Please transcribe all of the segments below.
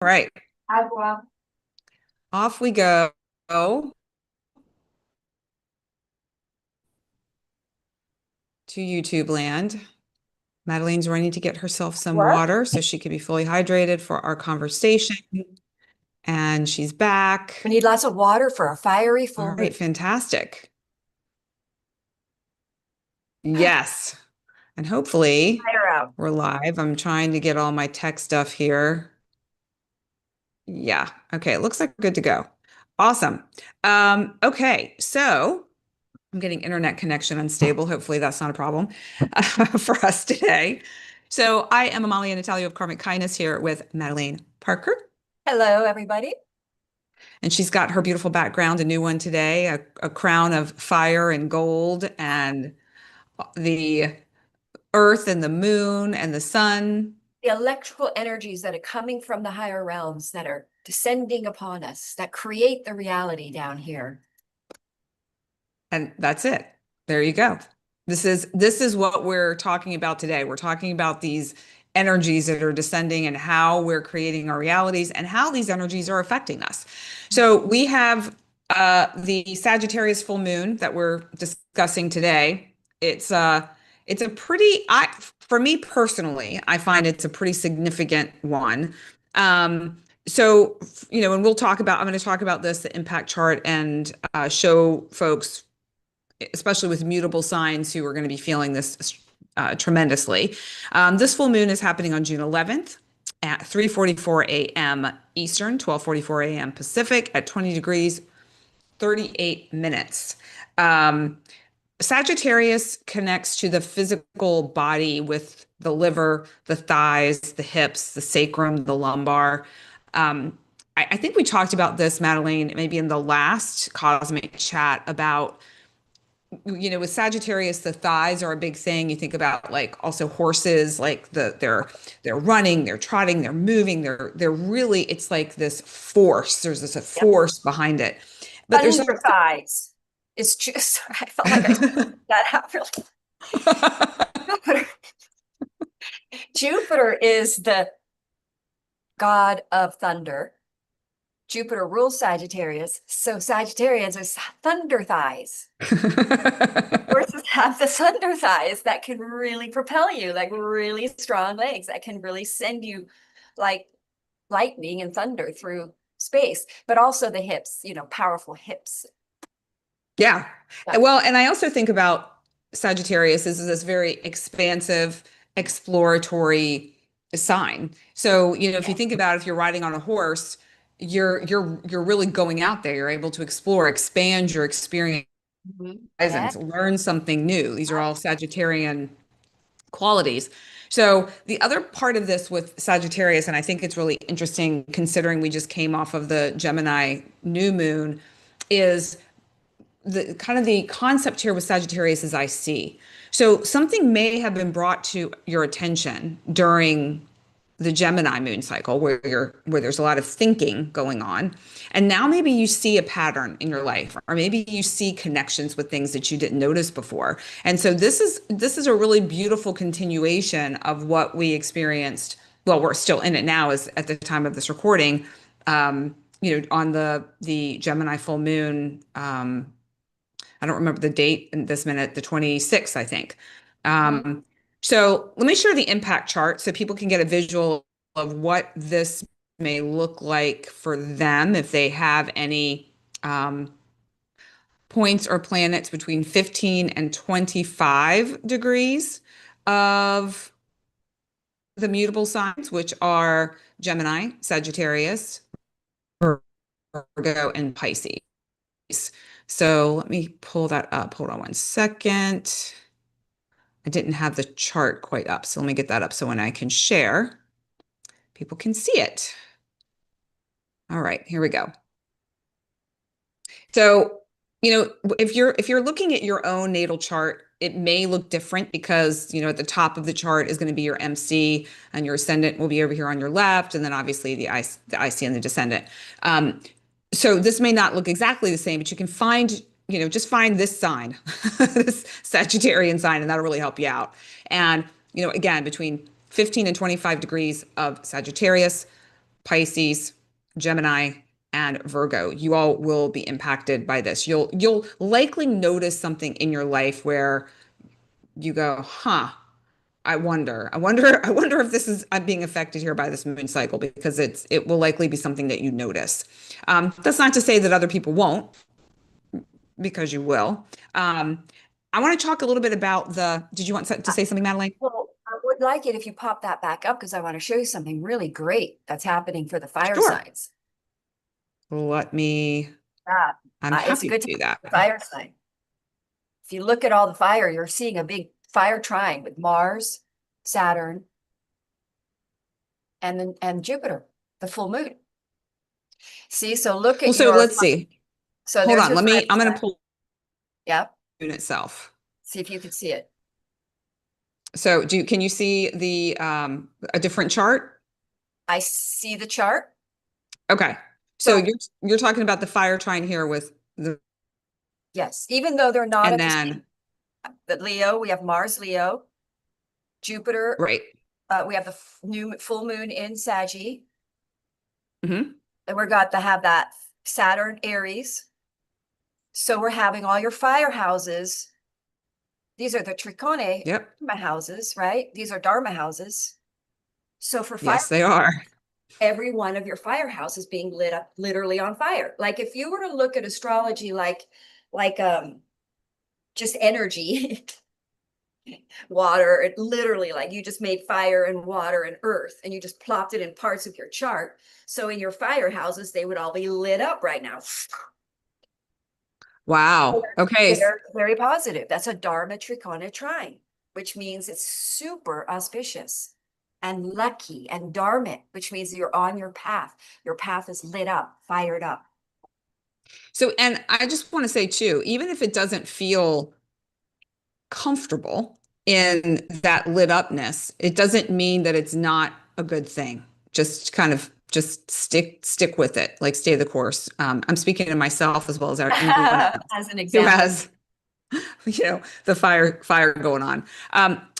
All right, Agua. off we go to YouTube land. Madelaine's running to get herself some What? water so she can be fully hydrated for our conversation. And she's We back. need lots of water for a fiery All full moon. right, fantastic. Yes. And hopefully Fire out. we're live. I'm trying to get all my tech stuff here. Yeah. Okay, it looks like good to go. Awesome. Okay, so I'm getting internet connection unstable. Hopefully, that's not a problem for us today. So, I am Amalia Natalio of Karmic Kindness here with Madelaine Parker, Hello, everybody. and she's got her beautiful background, a new one today, a crown of fire and gold, and the earth and the moon and the sun. The electrical energies that are coming from the higher realms that are descending upon us, that create the reality down here. And that's it. There you go. This is what we're talking about today. We're talking about these energies that are descending and how we're creating our realities and how these energies are affecting us. So we have the Sagittarius full moon that we're discussing today. It's a pretty I for me personally, I find it's a pretty significant one. So, and I'm going to talk about this, the impact chart, and show folks, especially with mutable signs, who are going to be feeling this tremendously. This full moon is happening on June 11th at 3:44 a.m. Eastern, 12:44 a.m. Pacific at 20 degrees, 38 minutes. Um, Sagittarius connects to the physical body with the liver, the thighs, the hips, the sacrum, the lumbar. Um, I think we talked about this, Madelaine, maybe in the last cosmic chat about, with Sagittarius, the thighs are a big thing. You think about like also horses, like they're running, they're trotting, they're moving, they're really, it's like this force. There's this a Yep. force behind it. But there's Thunder thighs. It's just, I felt like I also that out really. Jupiter. Jupiter is the god of thunder. Jupiter rules Sagittarius, so Sagittarians are thunder thighs. Horses have the thunder thighs that can really propel you, like really strong legs that can really send you like lightning and thunder through space, but also the hips, powerful hips. Yeah. But Well, and I also think about Sagittarius as this very expansive, exploratory sign. So, if you yeah. think about if you're riding on a horse, you're really going out there. You're able to explore, expand your experience, Yeah. learn something new. These are all Sagittarian qualities. So the other part of this with Sagittarius, and I think it's really interesting considering we just came off of the Gemini new moon, is the kind of the concept here with Sagittarius is I see. So something may have been brought to your attention during the Gemini moon cycle where there's a lot of thinking going on. And now maybe you see a pattern in your life, or maybe you see connections with things that you didn't notice before. And so this is a really beautiful continuation of what we experienced. Well, we're still in it now, as at the time of this recording, on the Gemini full moon. I don't remember the date in this minute, the 26th, I think. Mhm. Um, so let me share the impact chart so people can get a visual of what this may look like for them if they have any points or planets between 15 and 25 degrees of the mutable signs, which are Gemini, Sagittarius, Virgo, and Pisces. So let me pull that up. Hold on one second. I didn't have the chart quite up. So let me get that up so when I can share, people can see it. All right, here we go. So, if you're looking at your own natal chart, it may look different because, at the top of the chart is going to be your MC and your ascendant will be over here on your left, and then obviously the IC and the descendant. Um, so this may not look exactly the same, but you can find, just find this sign, this Sagittarian sign, and that'll really help you out. And, again, between 15 and 25 degrees of Sagittarius, Pisces, Gemini, and Virgo. You all will be impacted by this. You'll likely notice something in your life where you go, huh, I wonder if this is I'm being affected here by this moon cycle because it will likely be something that you notice. That's not to say that other people won't, because you will. I want to talk a little bit about did you want to say something, Madelaine? Well, I would like it if you pop that back up because I want to show you something really great that's happening for the fire Sure. signs. Let me, Yeah, I'm it's a happy to good do time that. for the fire sign. If you look at all the fire, you're seeing a big fire trine with Mars, Saturn, and Jupiter, the full moon. See, so look Well, at so your, let's see. so Hold there's on. your fire I'm going to sign. pull Yep. the moon itself. See if you can see it. So can you see a different chart? I see the chart. Okay. So So you're talking about the fire trine here with yes, even though they're not and at the same, then, but Leo, we have Mars, Leo, Jupiter, right. we have the new full moon in Saggy, Hmm. and we're got to have that Saturn, Aries. So we're having all your fire houses. These are the Tricone Yep. Dharma houses, right? These are Dharma houses. So for fire, Yes, they are. every one of your firehouse is being lit up literally on fire. Like if you were to look at astrology like just energy, water, it literally like you just made fire and water and earth and you just plopped it in parts of your chart. So in your firehouses, they would all be lit up right now. Wow. Okay. They're very positive. That's a Dharma Trikona trine, which means it's super auspicious and lucky and dharmic, which means you're on your path. Your path is lit up, fired up. So, and I just want to say too, even if it doesn't feel comfortable in that lit upness, it doesn't mean that it's not a good thing. Just kind of just stick with it, like stay the course. I'm speaking to myself as well as anyone else As an who example. has, the fire going on.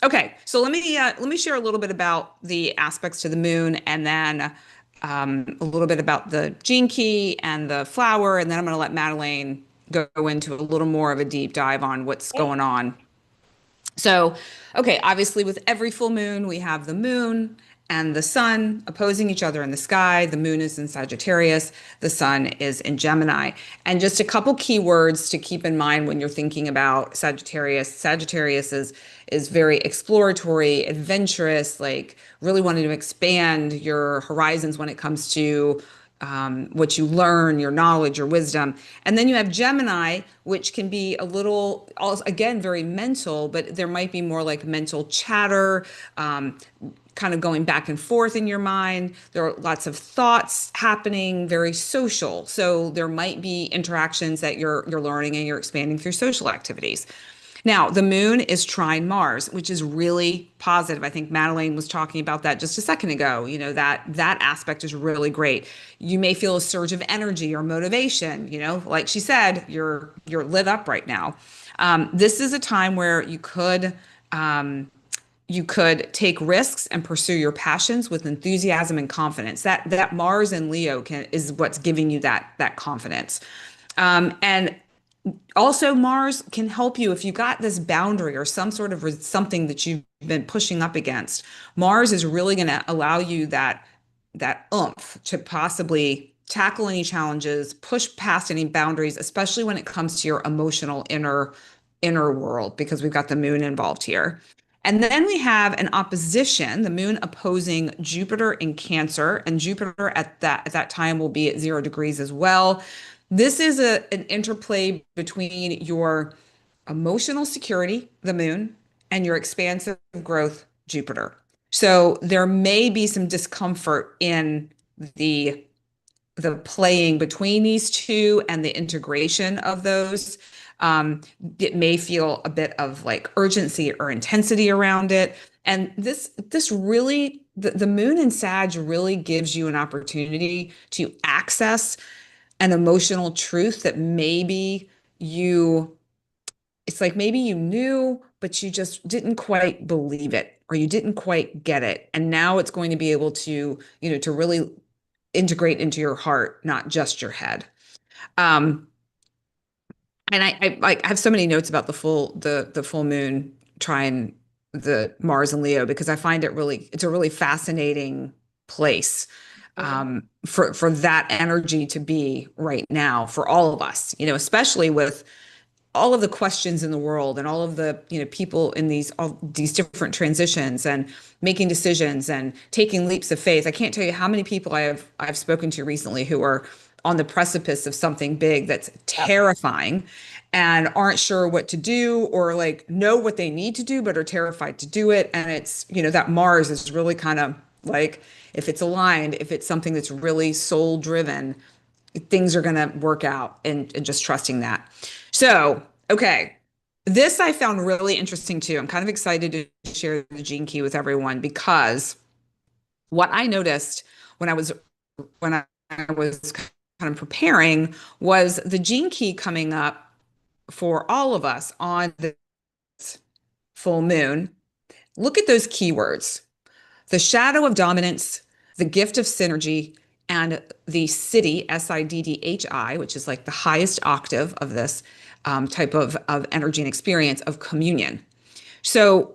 Okay, so let me share a little bit about the aspects to the moon, and then a little bit about the gene key and the flower, and then I'm going to let Madelaine go into a little more of a deep dive on what's Okay. going on. So, okay, obviously, with every full moon, we have the moon and the sun opposing each other in the sky. The moon is in Sagittarius, the sun is in Gemini. And just a couple keywords to keep in mind when you're thinking about Sagittarius. Sagittarius is very exploratory, adventurous, like really wanting to expand your horizons when it comes to what you learn, your knowledge, your wisdom. And then you have Gemini, which can be a little, also, again, very mental, but there might be more like mental chatter, kind of going back and forth in your mind. There are lots of thoughts happening, very social. So there might be interactions that you're learning and you're expanding through social activities. Now, the moon is trine Mars, which is really positive. I think Madelaine was talking about that just a second ago. That aspect is really great. You may feel a surge of energy or motivation, like she said, you're lit up right now. This is a time where you could take risks and pursue your passions with enthusiasm and confidence. That Mars and Leo is what's giving you that confidence. And also, Mars can help you if you got this boundary or some sort of something that you've been pushing up against. Mars is really going to allow you that oomph to possibly tackle any challenges, push past any boundaries, especially when it comes to your emotional inner world, because we've got the moon involved here. And then we have an opposition, the moon opposing Jupiter in Cancer, and Jupiter at that time will be at 0 degrees as well. This is an interplay between your emotional security, the moon, and your expansive growth, Jupiter. So there may be some discomfort in the the playing between these two and the integration of those. It may feel a bit of like urgency or intensity around it. And this really the moon in Sag really gives you an opportunity to access an emotional truth that maybe you it's like maybe you knew, but you just didn't quite believe it or you didn't quite get it. And now it's going to be able to, to really integrate into your heart, not just your head. Um, and I have so many notes about the full moon trine the Mars and Leo because I find it's a really fascinating place for that energy to be right now for all of us, especially with all of the questions in the world and all of the people in all these different transitions and making decisions and taking leaps of faith. I can't tell you how many people I've spoken to recently who are on the precipice of something big that's Yep. terrifying and aren't sure what to do or like know what they need to do but are terrified to do it. And it's that Mars is really kind of like, if it's aligned, if it's something that's really soul driven, things are going to work out, and just trusting that. So, okay. This I found really interesting too. I'm kind of excited to share the gene key with everyone because what I noticed when I was kind of preparing was the gene key coming up for all of us on this full moon. Look at those keywords: the shadow of dominance, the gift of synergy, and the Siddhi, Siddhi, which is like the highest octave of this type of energy and experience of communion. So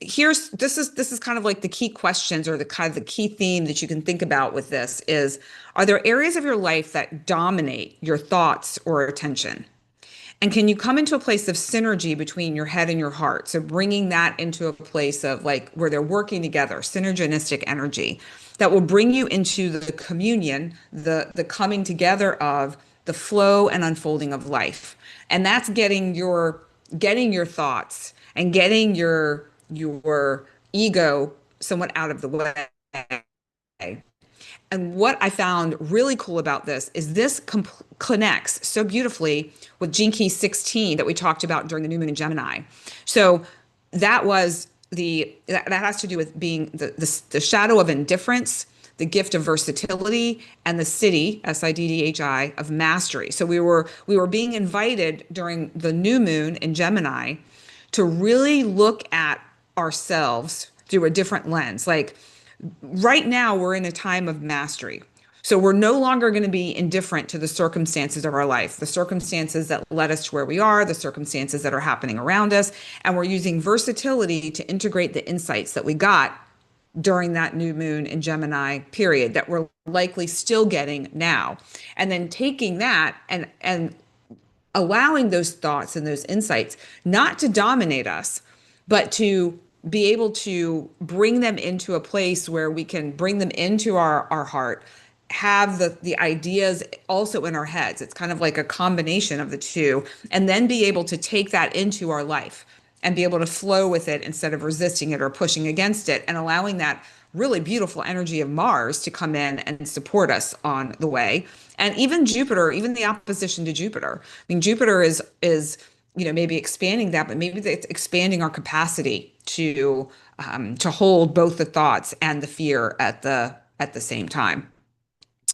this is kind of like the key questions or the kind of the key theme that you can think about with this is, are there areas of your life that dominate your thoughts or attention? And can you come into a place of synergy between your head and your heart? So bringing that into a place of like where they're working together, synergistic energy that will bring you into the communion, the coming together of the flow and unfolding of life. And that's getting your thoughts and getting your ego somewhat out of the way. And what I found really cool about this is this connects so beautifully with Gene Key 16 that we talked about during the new moon in Gemini. So that has to do with being the shadow of indifference, the gift of versatility, and the Siddhi, Siddhi, of mastery. So we were being invited during the new moon in Gemini to really look at ourselves through a different lens. Like right now we're in a time of mastery. So we're no longer going to be indifferent to the circumstances of our life, the circumstances that led us to where we are, the circumstances that are happening around us. And we're using versatility to integrate the insights that we got during that new moon in Gemini period that we're likely still getting now. And then taking that and allowing those thoughts and those insights not to dominate us, but to be able to bring them into a place where we can bring them into our heart, have the ideas also in our heads. It's kind of like a combination of the two, and then be able to take that into our life and be able to flow with it instead of resisting it or pushing against it, and allowing that really beautiful energy of Mars to come in and support us on the way. And even Jupiter, even the opposition to Jupiter. I mean, Jupiter is maybe expanding that, but maybe it's expanding our capacity to hold both the thoughts and the fear at the same time.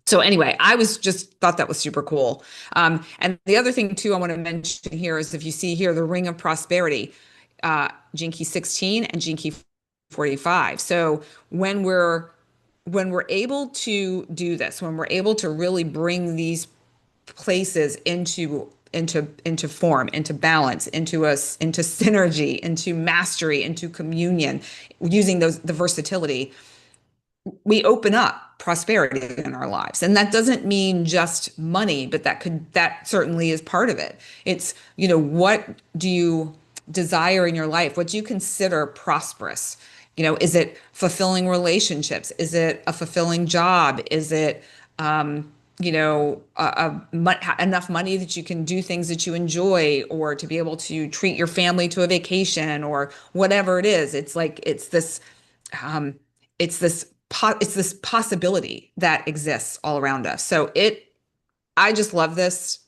So anyway, I was just thought that was super cool. And the other thing too I want to mention here is, if you see here the ring of prosperity, Gene Key 16 and Gene Key 45. So when we're able to do this, when we're able to really bring these places into form, into balance, into synergy, into mastery, into communion, using the versatility, we open up prosperity in our lives. And that doesn't mean just money, but that certainly is part of it. It's, what do you desire in your life? What do you consider prosperous? Is it fulfilling relationships? Is it a fulfilling job? Is it, enough money that you can do things that you enjoy, or to be able to treat your family to a vacation, or whatever it is? It's like, um, it's this possibility that exists all around us. I just love this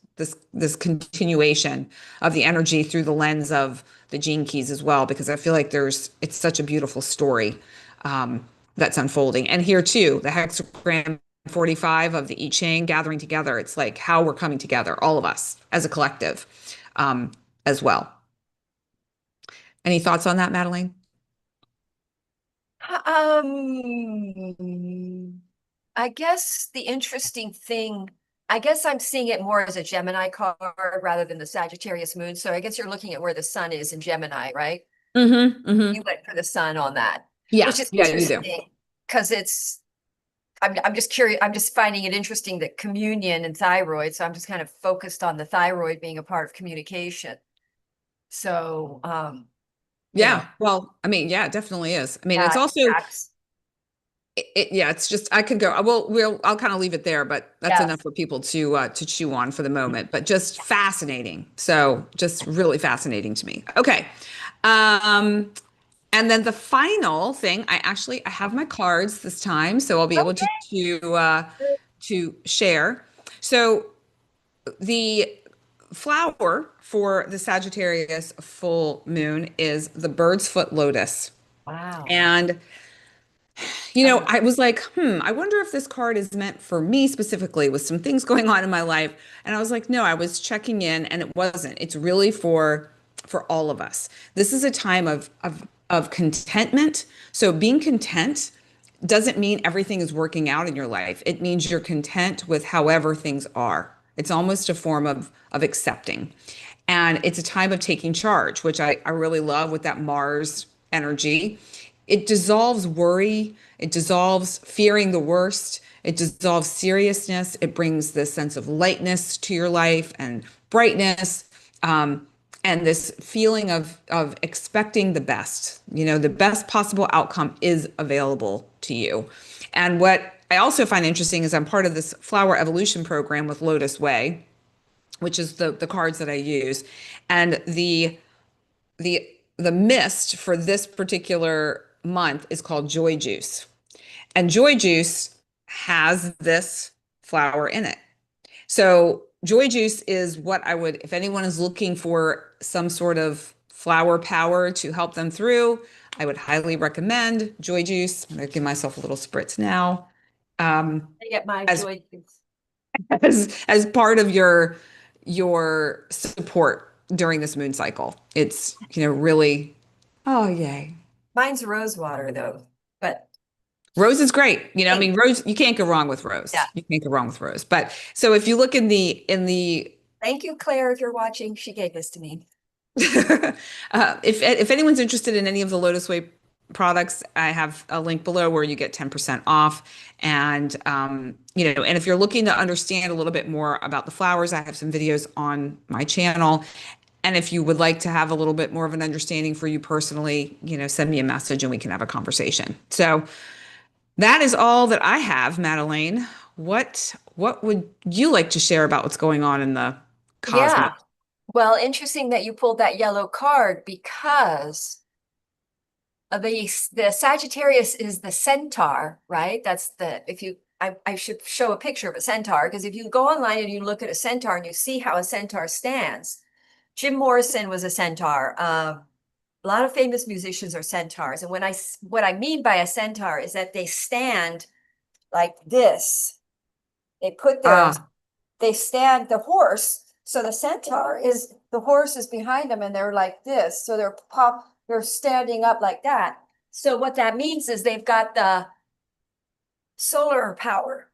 continuation of the energy through the lens of the gene keys as well, because I feel like it's such a beautiful story that's unfolding. And here too, the hexagram 45 of the I Ching gathering together. It's like how we're coming together, all of us as a collective, as well. Any thoughts on that, Madelaine? Um, I guess the interesting thing, I guess I'm seeing it more as a Gemini card rather than the Sagittarius moon. So I guess you're looking at where the sun is in Gemini, right? Mm-hmm. Mm-hmm. You went for the sun on that, Yeah. which is Yeah, you do. interesting because I'm just curious. I'm just finding it interesting that communion and thyroid. So I'm just kind of focused on the thyroid being a part of communication. So, you know, Yeah. Well, I mean, yeah, it definitely is. I mean, it's that also impacts. yeah, it's just I could go. I'll kind of leave it there, but that's enough Yes. for people to chew on for the moment. But just fascinating. So just really fascinating to me. Okay. Um, and then the final thing, I have my cards this time, so I'll be able to share. So the flower for the Sagittarius full moon is the bird's foot lotus. Wow. And I was like, I wonder if this card is meant for me specifically with some things going on in my life. And I was like, no, I was checking in and it wasn't. It's really for all of us. This is a time of contentment. So being content doesn't mean everything is working out in your life. It means you're content with however things are. It's almost a form of accepting. And it's a time of taking charge, which I really love with that Mars energy. It dissolves worry, it dissolves fearing the worst, it dissolves seriousness, it brings this sense of lightness to your life and brightness. And this feeling of expecting the best, the best possible outcome is available to you. And what I also find interesting is I'm part of this flower evolution program with LOTUSWEI, which is the cards that I use. And the the mist for this particular month is called Joy Juice. And Joy Juice has this flower in it. So Joy Juice is what I would, if anyone is looking for some sort of flower power to help them through, I would highly recommend Joy Juice. I'm going to give myself a little spritz now. I get my As joy. as part of your support during this moon cycle. It's, really, oh yay. Mine's rose water though, but Rose is great. I hey, mean, Rose, you can't go wrong with yeah. Rose. You can't go wrong with Rose. But so if you look in the Thank you, Claire, if you're watching. She gave this to me. if anyone's interested in any of the LOTUSWEI products, I have a link below where you get 10% off. And and if you're looking to understand a little bit more about the flowers, I have some videos on my channel. And if you would like to have a little bit more of an understanding for you personally, send me a message and we can have a conversation. So that is all that I have, Madelaine. What would you like to share about what's going on in the cosmos? Yeah. Well, interesting that you pulled that yellow card because the Sagittarius is the centaur, right? That's the if you I should show a picture of a centaur because if you go online and you look at a centaur and you see how a centaur stands, Jim Morrison was a centaur. A lot of famous musicians are centaurs, and what I mean by a centaur is that they stand like this. They put their Ah, they stand the horse. So the horse is behind them and they're like this. So they're standing up like that. So what that means is they've got the solar power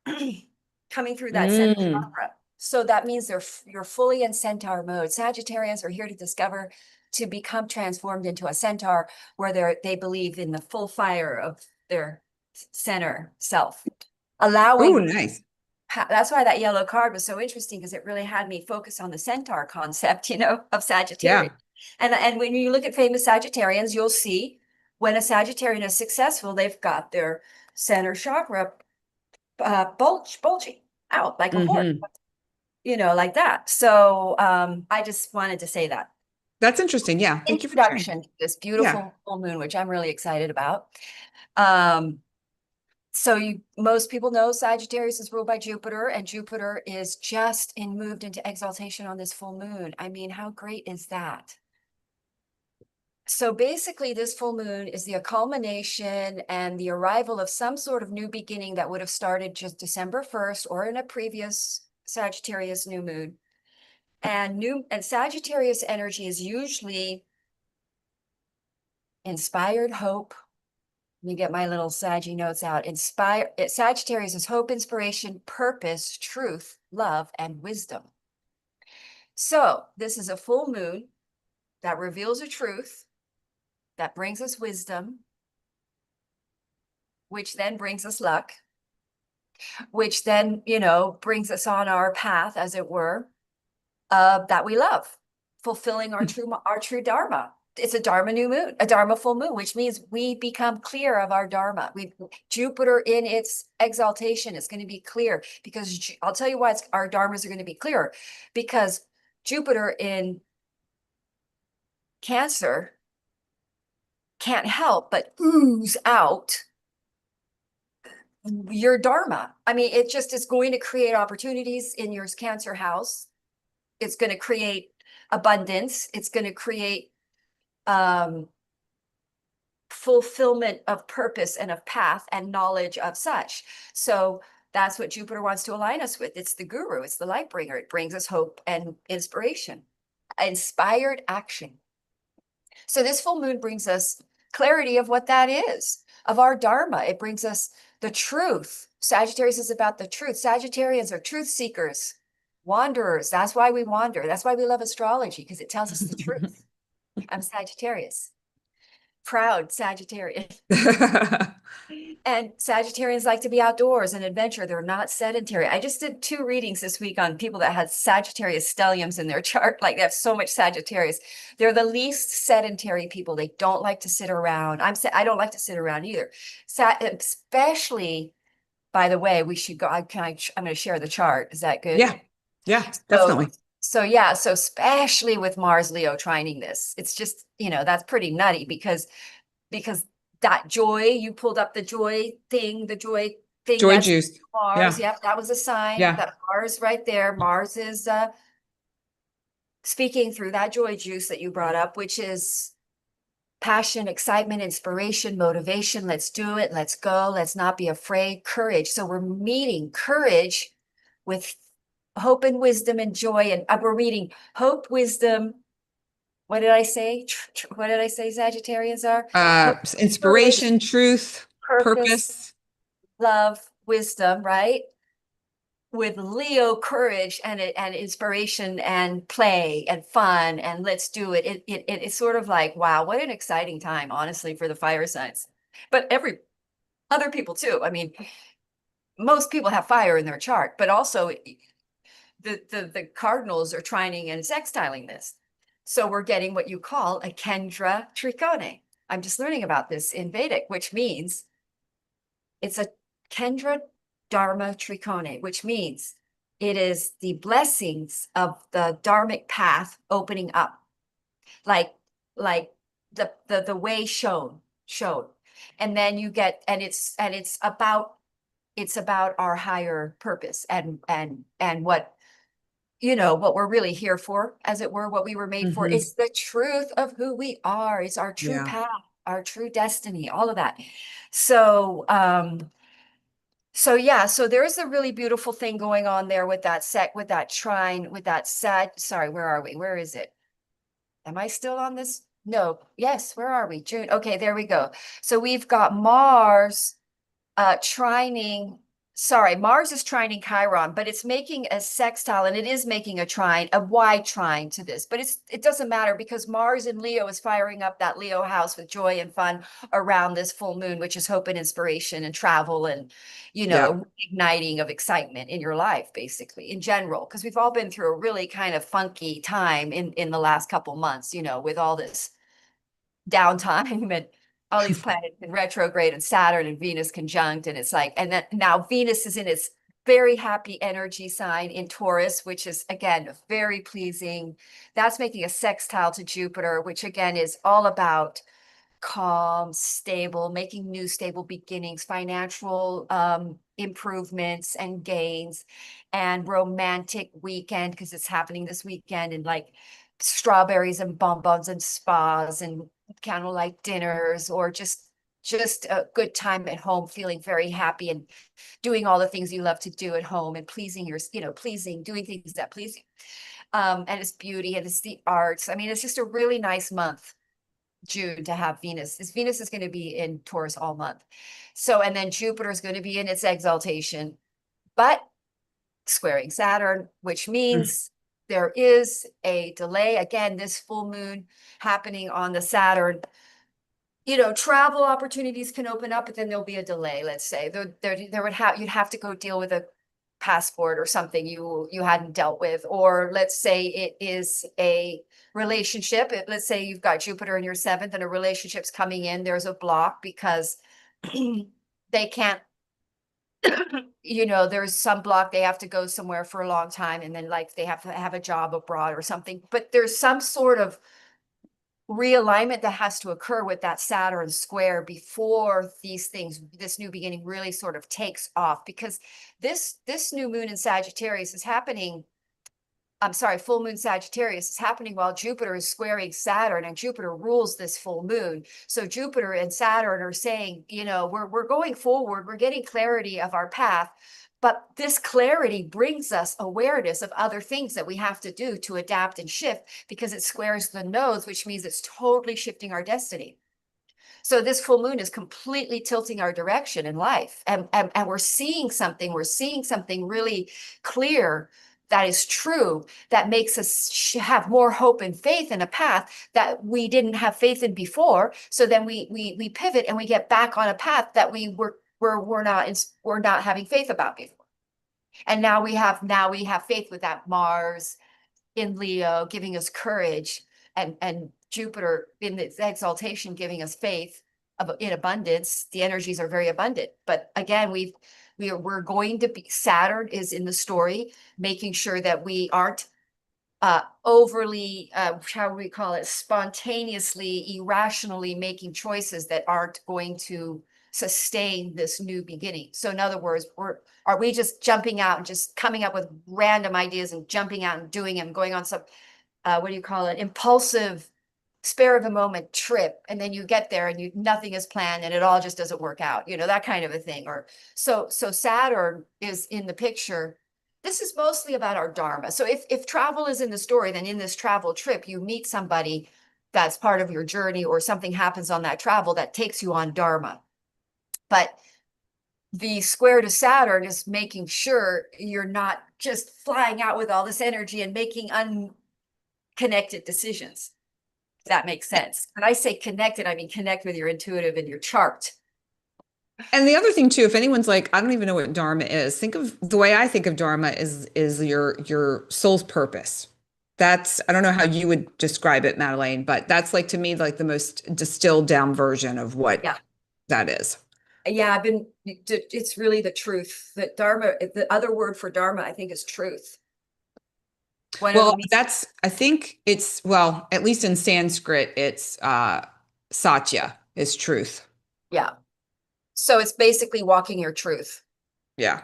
coming through that center mm, chakra. So that means you're fully in centaur mode. Sagittarians are here to discover, to become transformed into a centaur where they believe in the full fire of their center self, oh, allowing nice. that's why that yellow card was so interesting because it really had me focus on the centaur concept, of Sagittarius. Yeah. And when you look at famous Sagittarians, you'll see when a Sagittarian is successful, they've got their center chakra bulging out like a horse, Hmm. like that. So I just wanted to say that. That's interesting. Yeah. Thank you for sharing. Introduction to this Yeah. beautiful full moon, which I'm really excited about. Um, So most people know Sagittarius is ruled by Jupiter, and Jupiter is moved into exaltation on this full moon. I mean, how great is that? So basically, this full moon is the culmination and the arrival of some sort of new beginning that would have started just December 1st or in a previous Sagittarius new moon. And Sagittarius energy is usually inspired hope, Let me get my little Saggy notes out. Sagittarius is hope, inspiration, purpose, truth, love, and wisdom. So this is a full moon that reveals a truth, that brings us wisdom, which then brings us luck, which then, brings us on our path, as it were, that we love, fulfilling our true dharma. It's a dharma new moon, a dharma full moon, which means we become clear of our dharma. Jupiter in its exaltation is going to be clear, because I'll tell you why our dharmas are going to be clearer, because Jupiter in Cancer can't help but ooze out your dharma. I mean, it just is going to create opportunities in your Cancer house. It's going to create abundance. It's going to create fulfillment of purpose and of path and knowledge of such. So that's what Jupiter wants to align us with. It's the guru. It's the light bringer. It brings us hope and inspiration, inspired action. So this full moon brings us clarity of what that is, of our dharma. It brings us the truth. Sagittarius is about the truth. Sagittarians are truth seekers, wanderers. That's why we wander. That's why we love astrology, because it tells us the truth. I'm Sagittarius, proud Sagittarius. And Sagittarians like to be outdoors and adventure. They're not sedentary. I just did 2 readings this week on people that had Sagittarius stelliums in their chart. Like, they have so much Sagittarius. They're the least sedentary people. They don't like to sit around. I don't like to sit around either. Especially, by the way, we should go. I'm going to share the chart. Is that good? Yeah, definitely. So especially with Mars Leo trining this, it's just, that's pretty nutty, because that joy, you pulled up the joy thing, Joy that's juice. Mars. Yeah. Yep, that was a sign Yeah. that Mars right there. Mars is speaking through that joy juice that you brought up, which is passion, excitement, inspiration, motivation. Let's do it. Let's go. Let's not be afraid. Courage. So we're meeting courage with hope and wisdom and joy. And we're meeting hope, wisdom. What did I say? What did I say Sagittarians are? Hope, Inspiration, courage, truth, purpose, purpose. love, wisdom, right? With Leo, courage and inspiration and play and fun and let's do it. It's sort of like, wow, what an exciting time, honestly, for the fire signs. But other people too. I mean, most people have fire in their chart, but also the cardinals are trining and sextiling this. So we're getting what you call a Kendra Trikone. I'm just learning about this in Vedic, which means it's a Kendra Dharma Trikone, which means it is the blessings of the dharmic path opening up, like the way shown. And then you get, and it's about our higher purpose and what what we're really here for, as it were, what we were made for. It's the truth of who we are. It's our true path, our true destiny, all of that. So, so there's a really beautiful thing going on there with that trine, with that sorry, where are we? Where is it? Am I still on this? No. Yes, where are we? June. Okay, there we go. So we've got Mars trining. Sorry, Mars is trining Chiron, but it's making a sextile, and it is making a wide trine to this. But it doesn't matter, because Mars in Leo is firing up that Leo house with joy and fun around this full moon, which is hope and inspiration and travel and, igniting of excitement in your life, basically, in general, because we've all been through a really kind of funky time in the last couple months, with all this downtime and all these planets in retrograde and Saturn and Venus conjunct. And it's like, and then now Venus is in its very happy energy sign in Taurus, which is, again, very pleasing. That's making a sextile to Jupiter, which again is all about calm, stable, making new stable beginnings, financial improvements and gains, and romantic weekend, because it's happening this weekend, and like strawberries and bonbons and spas and candlelight dinners, or just a good time at home, feeling very happy and doing all the things you love to do at home and pleasing doing things that please you. And it's beauty and it's the arts. I mean, it's just a really nice month June to have Venus. This Venus is going to be in Taurus all month. So, and then Jupiter is going to be in its exaltation, but squaring Saturn, which means there is a delay. Again, this full moon happening on the Saturn, travel opportunities can open up, but then there'll be a delay. Let's say you'd have to go deal with a passport or something you hadn't dealt with, or let's say it is a relationship. Let's say you've got Jupiter in your seventh and a relationship's coming in. There's a block because they can't. There's some block, they have to go somewhere for a long time, and then like they have to have a job abroad or something. But there's some sort of realignment that has to occur with that Saturn square before this new beginning really sort of takes off, because this new moon in Sagittarius is happening. I'm sorry, full moon Sagittarius is happening while Jupiter is squaring Saturn, and Jupiter rules this full moon. So Jupiter and Saturn are saying, we're going forward, we're getting clarity of our path, but this clarity brings us awareness of other things that we have to do to adapt and shift, because it squares the nodes, which means it's totally shifting our destiny. So this full moon is completely tilting our direction in life. And we're seeing something really clear that is true, that makes us have more hope and faith in a path that we didn't have faith in before. So then we pivot and we get back on a path that we're not having faith about before. And now we have faith with that Mars in Leo giving us courage, and Jupiter in its exaltation giving us faith in abundance. The energies are very abundant. But again, we're going to be, Saturn is in the story, making sure that we aren't overly, how do we call it, spontaneously, irrationally making choices that aren't going to sustain this new beginning. So in other words, are we just jumping out and just coming up with random ideas and jumping out and doing them, going on some, what do you call it, impulsive, spare of the moment trip, and then you get there and nothing is planned and it all just doesn't work out, that kind of a thing. Or so Saturn is in the picture. This is mostly about our dharma. So if travel is in the story, then in this travel trip, you meet somebody that's part of your journey, or something happens on that travel that takes you on dharma. But the square to Saturn is making sure you're not just flying out with all this energy and making unconnected decisions. If that makes sense. When I say connected, I mean connect with your intuitive and your chart. And the other thing too, if anyone's like, I don't even know what dharma is, think of the way I think of dharma is your soul's purpose. That's, I don't know how you would describe it, Madelaine, but that's like to me like the most distilled down version of what that is. Yeah, it's really the truth. That dharma, the other word for dharma, I think, is truth. Well, I think it's, well, at least in Sanskrit, it's satya is truth. Yeah. So it's basically walking your truth. Yeah.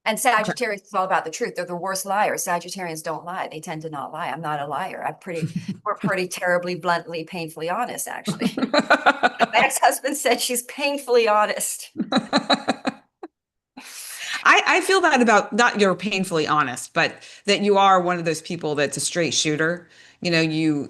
And Sagittarius is all about the truth. They're the worst liars. Sagittarians don't lie. They tend to not lie. I'm not a liar. We're pretty terribly, bluntly, painfully honest, actually. My ex-husband said she's painfully honest. I feel that about, not you're painfully honest, but that you are one of those people that's a straight shooter. You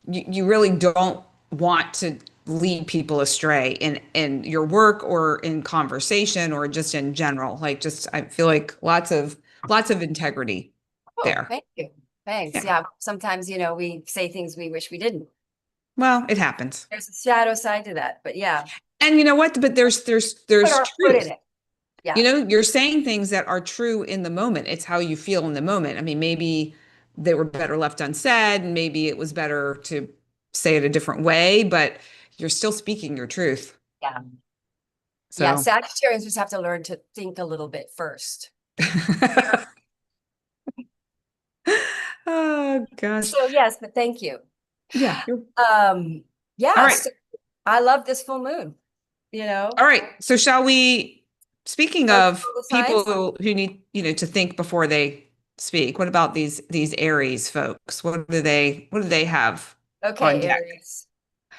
really don't want to lead people astray in your work or in conversation or just in general. Like just I feel like lots of integrity there. Thank you. Thanks. Yeah. Sometimes, we say things we wish we didn't. Well, it happens. There's a shadow side to that, but yeah. And you know what? But there's truth. Put in it. Yeah. You're saying things that are true in the moment. It's how you feel in the moment. I mean, maybe they were better left unsaid, and maybe it was better to say it a different way, but you're still speaking your truth. Yeah. So. Yeah, Sagittarians just have to learn to think a little bit first. Oh gosh. So yes, but thank you. Yeah. Yeah. All right. So I love this full moon, All right. So shall we, speaking of people who need, to think before they speak, what about these Aries folks? What do they have? Okay, Aries.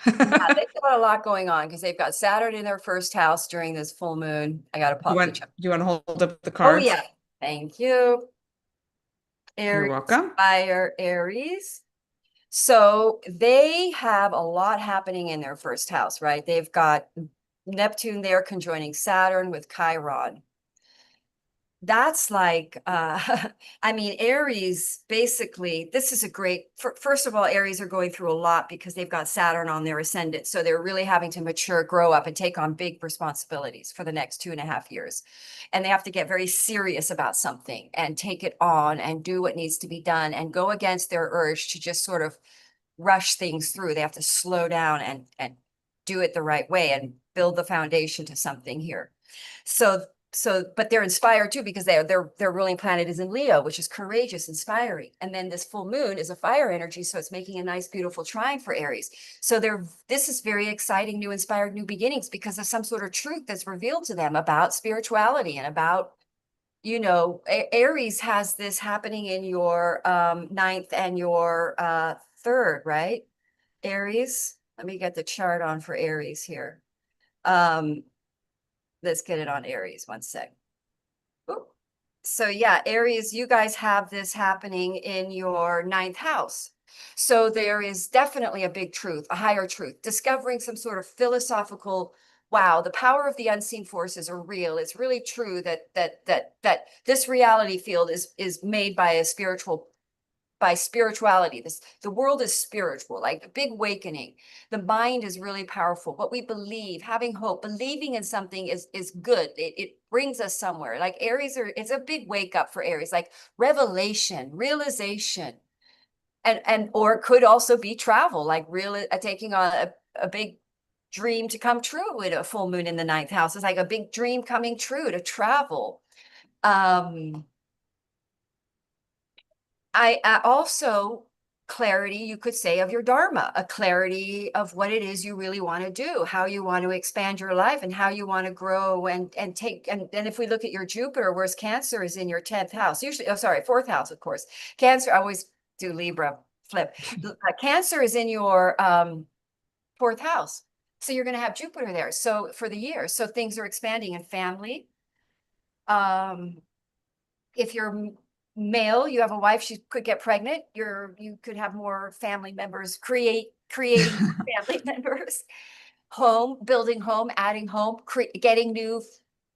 Yeah, they've got a lot going on because they've got Saturn in their first house during this full moon. I got to pop Do you want to hold up the cards? Oh yeah. Thank you. You're welcome. Fire Aries. So they have a lot happening in their first house, right? They've got Neptune there conjoining Saturn with Chiron. That's like, I mean, Aries, basically, this is a great, first of all, Aries are going through a lot because they've got Saturn on their ascendant. So they're really having to mature, grow up, and take on big responsibilities for the next 2.5 years. And they have to get very serious about something and take it on and do what needs to be done and go against their urge to just sort of rush things through. They have to slow down and do it the right way and build the foundation to something here. But they're inspired too because their ruling planet is in Leo, which is courageous, inspiring. And then this full moon is a fire energy, so it's making a nice, beautiful trine for Aries. So this is very exciting, new, inspired, new beginnings because of some sort of truth that's revealed to them about spirituality and about, Aries has this happening in your ninth and your third, right? Aries. Let me get the chart on for Aries here. Let's get it on Aries. One sec. Ooh. So yeah, Aries, you guys have this happening in your ninth house. So there is definitely a big truth, a higher truth, discovering some sort of philosophical, wow, the power of the unseen forces are real. It's really true that this reality field is made by spirituality. The world is spiritual, like a big awakening. The mind is really powerful. What we believe, having hope, believing in something is good. It brings us somewhere. Like Aries it's a big wake up for Aries, like revelation, realization, and or it could also be travel, like taking on a big dream to come true with a full moon in the ninth house. It's like a big dream coming true to travel. I also clarity, you could say, of your dharma, a clarity of what it is you really want to do, how you want to expand your life and how you want to grow and take. And then if we look at your Jupiter, whereas Cancer is in your 10th house, usually, oh, sorry, fourth house, of course. Cancer, I always do Libra flip. Cancer is in your fourth house. So you're going to have Jupiter there. So for the year, so things are expanding in family. If you're male, you have a wife, she could get pregnant, you could have more family members, creating family members, building home, adding home, getting new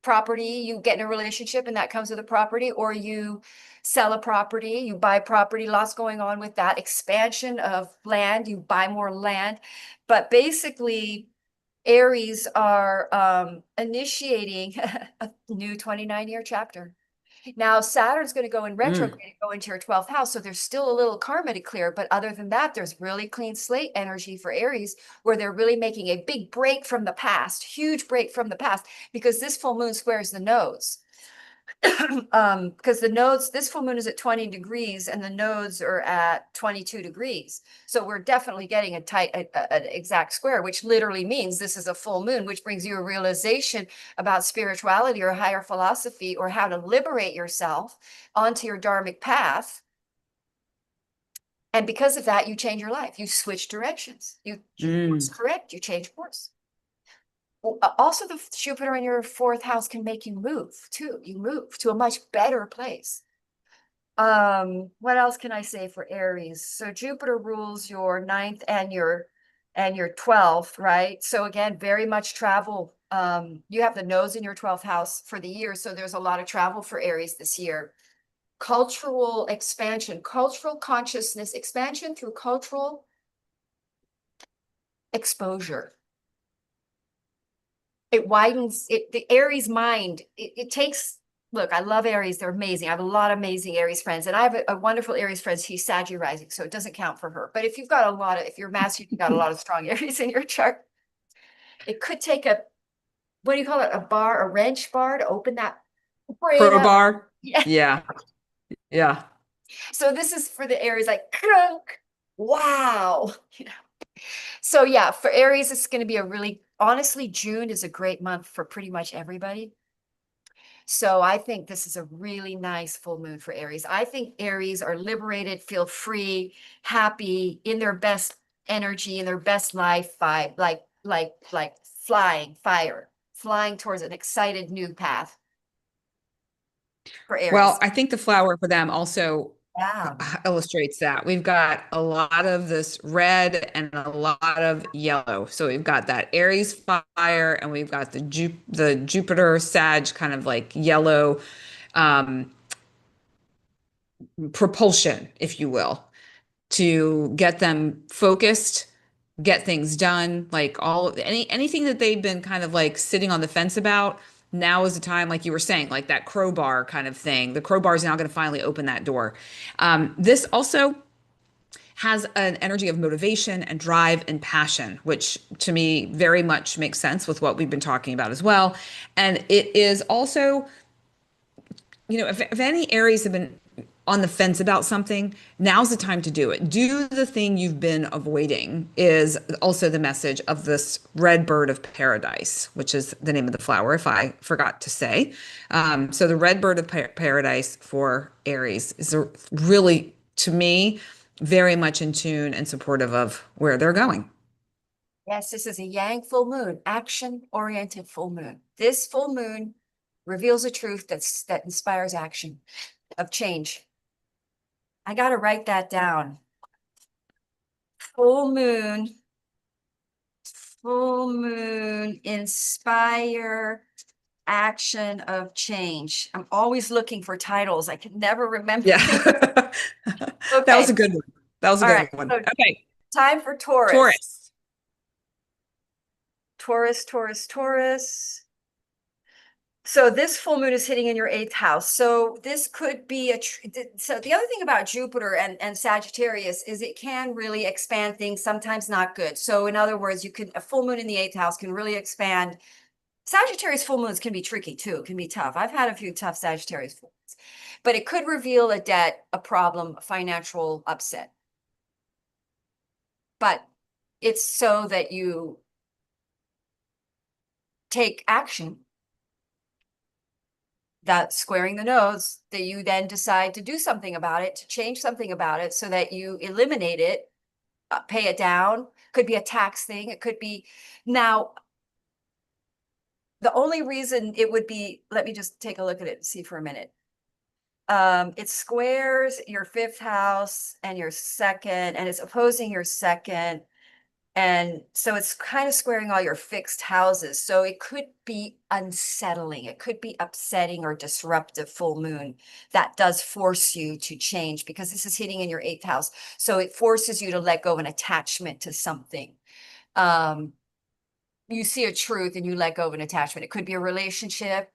property, you get in a relationship and that comes with a property, or you sell a property, you buy property, lots going on with that expansion of land, you buy more land. But basically Aries are initiating a new 29-year chapter. Now, Saturn's going to go in retrograde and go into your 12th house. So there's still a little karma to clear. But other than that, there's really clean slate energy for Aries, where they're really making a big break from the past, huge break from the past, because this full moon squares the nodes. Because the nodes, this full moon is at 20 degrees and the nodes are at 22 degrees. So we're definitely getting an exact square, which literally means this is a full moon, which brings you a realization about spirituality or higher philosophy or how to liberate yourself onto your dharmic path. And because of that, you change your life. You switch directions. You course correct. You change course. Also, the Jupiter in your fourth house can make you move too. You move to a much better place. What else can I say for Aries? So Jupiter rules your ninth and your 12th, right? So again, very much travel. You have the nodes in your 12th house for the year. So there's a lot of travel for Aries this year. Cultural expansion, cultural consciousness expansion through cultural exposure. It widens the Aries mind. It takes, look, I love Aries. They're amazing. I have a lot of amazing Aries friends, and I have a wonderful Aries friend. She's Sagittarius rising, so it doesn't count for her. But if you've got if you're master, you've got a lot of strong Aries in your chart. It could take what do you call it? A wrench bar to open that brain up. Crowbar. Yeah. Yeah. So this is for the Aries, like, crunk. Wow. So yeah, for Aries, it's going to be honestly, June is a great month for pretty much everybody. So I think this is a really nice full moon for Aries. I think Aries are liberated, feel free, happy, in their best energy, in their best life vibe, like flying towards an excited new path for Aries. Well, I think the flower for them also Yeah. illustrates that. We've got a lot of this red and a lot of yellow. So we've got that Aries fire, and we've got the Jupiter Sag kind of like yellow um, propulsion, if you will, to get them focused, get things done, like anything that they've been kind of like sitting on the fence about. Now is the time, like you were saying, like that crowbar kind of thing. The crowbar is now going to finally open that door. This also has an energy of motivation and drive and passion, which to me very much makes sense with what we've been talking about as well. And it is also, if any Aries have been on the fence about something, now's the time to do it. Do the thing you've been avoiding is also the message of this red bird of paradise, which is the name of the flower, if I forgot to say. So the red bird of paradise for Aries is really, to me, very much in tune and supportive of where they're going. Yes, this is a Yang full moon, action-oriented full moon. This full moon reveals a truth that inspires action of change. I got to write that down. Full moon, inspire action of change. I'm always looking for titles. I can never remember. Yeah. That was Okay. a good one. That was a All good right. one. So Okay. time for Taurus. Taurus. Taurus. So this full moon is hitting in your eighth house. So this could be so the other thing about Jupiter and Sagittarius is it can really expand things, sometimes not good. So in other words, a full moon in the eighth house can really expand. Sagittarius full moons can be tricky too, can be tough. I've had a few tough Sagittarius full moons, but it could reveal a debt, a problem, a financial upset. But it's so that you take action, that squaring the nose, that you then decide to do something about it, to change something about it so that you eliminate it, pay it down. Could be a tax thing. It could be. Now, the only reason it would be, let me just take a look at it and see for a minute. It squares your fifth house and your second, and it's opposing your second. And so it's kind of squaring all your fixed houses. So it could be unsettling. It could be upsetting or disruptive full moon that does force you to change because this is hitting in your eighth house. So it forces you to let go of an attachment to something. You see a truth and you let go of an attachment. It could be a relationship,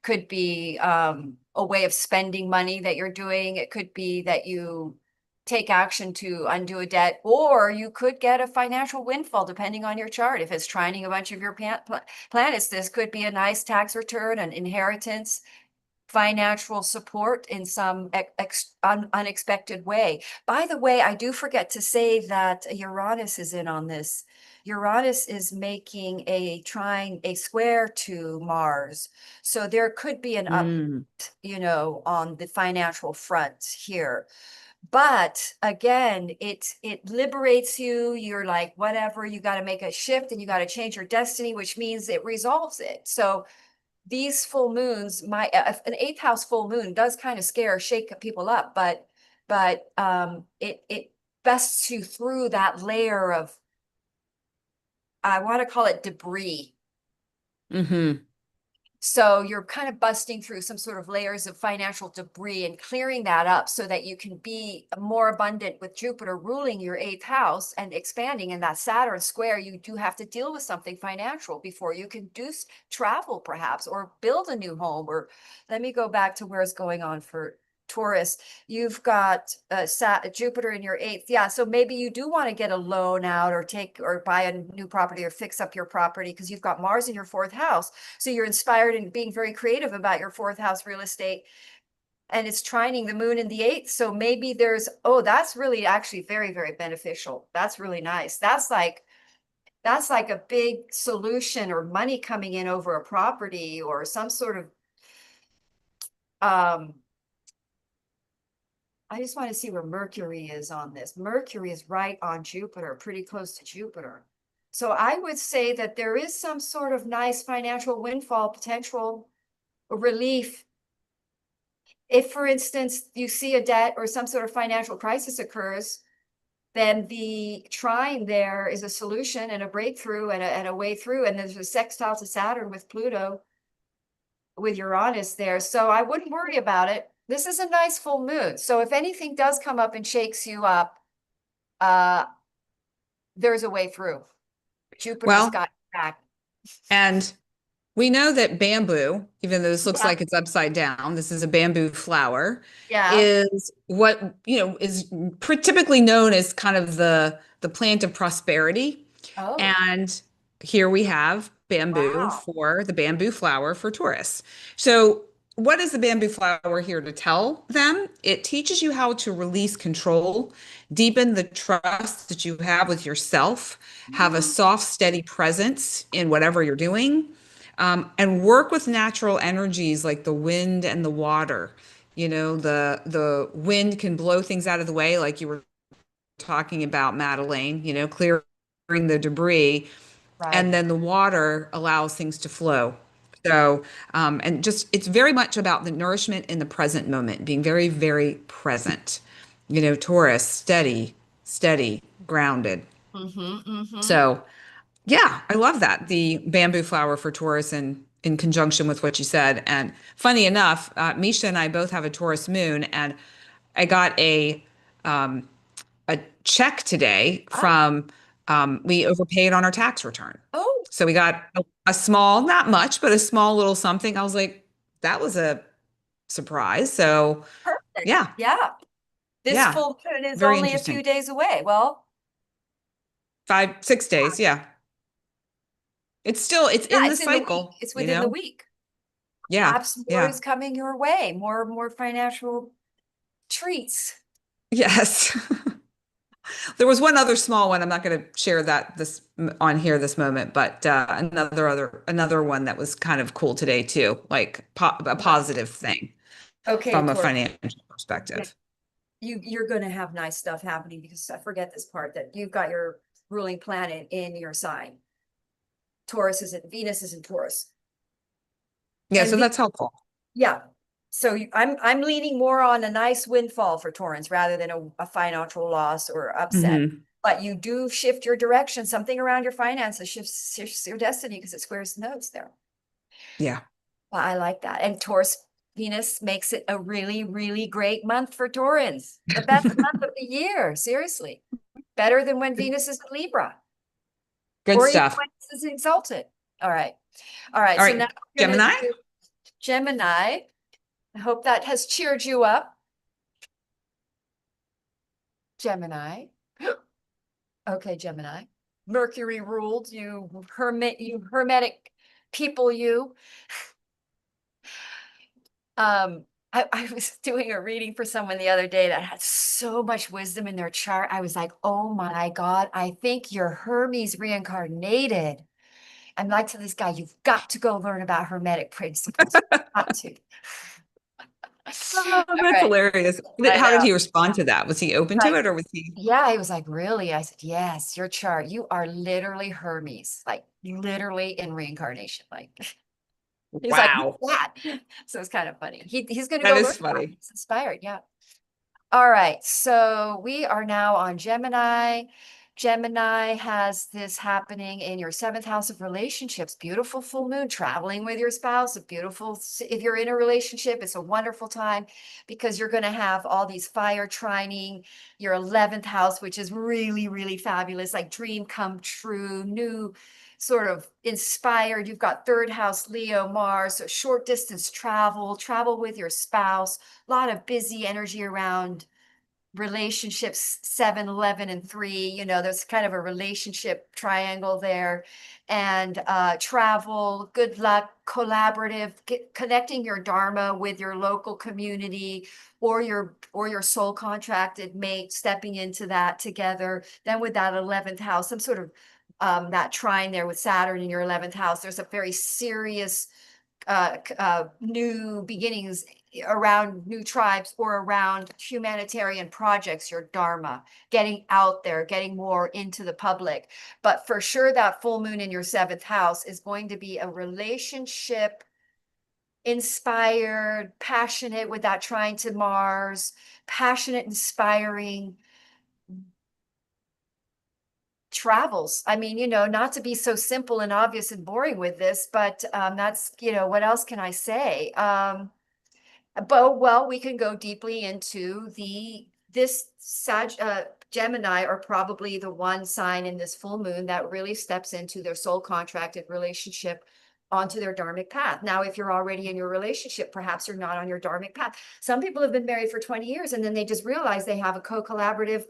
could be a way of spending money that you're doing. It could be that you take action to undo a debt, or you could get a financial windfall depending on your chart. If it's trining a bunch of your planets, this could be a nice tax return, an inheritance, financial support in some unexpected way. By the way, I do forget to say that Uranus is in on this. Uranus is making a square to Mars. So there could be an up, Mm. on the financial front here. But again, it liberates you. You're like, whatever, you got to make a shift and you got to change your destiny, which means it resolves it. So these full moons, an eighth house full moon does kind of shake people up, but it bests you through that layer of, I want to call it debris. Hmm. So you're kind of busting through some sort of layers of financial debris and clearing that up so that you can be more abundant with Jupiter ruling your eighth house and expanding in that Saturn square. You do have to deal with something financial before you can travel perhaps, or build a new home. Or let me go back to where it's going on for Taurus. You've got Jupiter in your eighth. Yeah. So maybe you do want to get a loan out or buy a new property or fix up your property because you've got Mars in your fourth house. So you're inspired and being very creative about your fourth house real estate. And it's trining the moon in the eighth. So maybe that's really actually very, very beneficial. That's really nice. That's like a big solution or money coming in over a property or some sort of I just want to see where Mercury is on this. Mercury is right on Jupiter, pretty close to Jupiter. So I would say that there is some sort of nice financial windfall potential relief if, for instance, you see a debt or some sort of financial crisis occurs, then the trine there is a solution and a breakthrough and a way through. And there's a sextile to Saturn with Pluto, with Uranus there. So I wouldn't worry about it. This is a nice full moon. So if anything does come up and shakes you up, there's a way through. Jupiter's Well, got your back. and we know that bamboo, even though this looks Yeah. like it's upside down, this is a bamboo flower, Yeah. is what, is typically known as kind of the plant of prosperity. Oh, And here we have bamboo wow. for the bamboo flower for Taurus. So, what is the bamboo flower here to tell them? It teaches you how to release control, deepen the trust that you have with yourself, have a soft, steady presence in whatever you're doing, and work with natural energies like the wind and the water. The wind can blow things out of the way, like you were talking about, Madelaine, clearing the debris, Right. and then the water allows things to flow. So, and just it's very much about the nourishment in the present moment, being very, very present. Taurus, steady, steady, grounded. Mm-hmm, mm-hmm. So, yeah, I love that. The bamboo flower for Taurus and in conjunction with what you said. And funny enough, Misha and I both have a Taurus moon, and I got a check today Ah, from we overpaid on our tax return. oh, So we got a small, not much, but a small little something. I was like, that was a surprise. So perfect. yeah, Yeah. This yeah, full moon is very only a few interesting. days away. Well, 5, 6 days. Yeah. It's yeah, in the it's in the week. cycle, It's within the week. Yeah. Perhaps more Yeah. is coming your way. More financial treats. Yes. There was one other small one. I'm not going to share that this on here this moment, but another one that was kind of cool today too, like a What? positive thing Okay, from a Tori, financial perspective. you're going to have nice stuff happening because I forget this part that you've got your ruling planet in your sign. Taurus is in Venus is in Taurus. Yeah, And so that's helpful. yeah. So I'm leaning more on a nice windfall for Taurans rather than a financial loss or upset. Hmm. But you do shift your direction. Something around your finances shifts your destiny because it squares the nodes there. Yeah. Well, I like that. And Taurus Venus makes it a really, really great month for Taurans. The best month of the year, seriously. Better than when Venus is in Libra Good or even stuff. when it's exalted. All right. All right. All So right, now we're going to Gemini. do Gemini. I hope that has cheered you up. Gemini. Okay, Gemini. Mercury ruled you hermetic people, you. I was doing a reading for someone the other day that had so much wisdom in their chart. I was like, oh my God, I think you're Hermes reincarnated. I'm like to this guy, you've got to go learn about hermetic principles. Got to. Oh, All that's right. hilarious. I How did know. he respond to that? Was he open to Like, it or was he? yeah, he was like, really? I said, yes, your chart, you are literally Hermes, like literally in reincarnation. Like he's like, who's Wow, that? So it's kind of funny. He's gonna that go learn is about it. funny. He's inspired, yeah. All right, so we are now on Gemini. Gemini has this happening in your seventh house of relationships. Beautiful full moon, traveling with your spouse. A beautiful, if you're in a relationship, it's a wonderful time because you're going to have all these fire trining your 11th house, which is really, really fabulous, like dream come true, new sort of inspired. You've got third house, Leo, Mars, so short distance travel with your spouse, a lot of busy energy around relationships 7, 11, and 3. There's kind of a relationship triangle there. And travel, good luck, collaborative, connecting your dharma with your local community or your soul contracted mate, stepping into that together. Then with that 11th house, some sort of that trine there with Saturn in your 11th house, there's a very serious new beginnings around new tribes or around humanitarian projects, your dharma, getting out there, getting more into the public. But for sure, that full moon in your seventh house is going to be a relationship inspired, passionate with that trine to Mars, passionate, inspiring travels. I mean, not to be so simple and obvious and boring with this, but that's, what else can I say? But well, we can go deeply into this Gemini are probably the one sign in this full moon that really steps into their soul contracted relationship onto their dharmic path. Now, if you're already in your relationship, perhaps you're not on your dharmic path. Some people have been married for 20 years and then they just realize they have a co-collaborative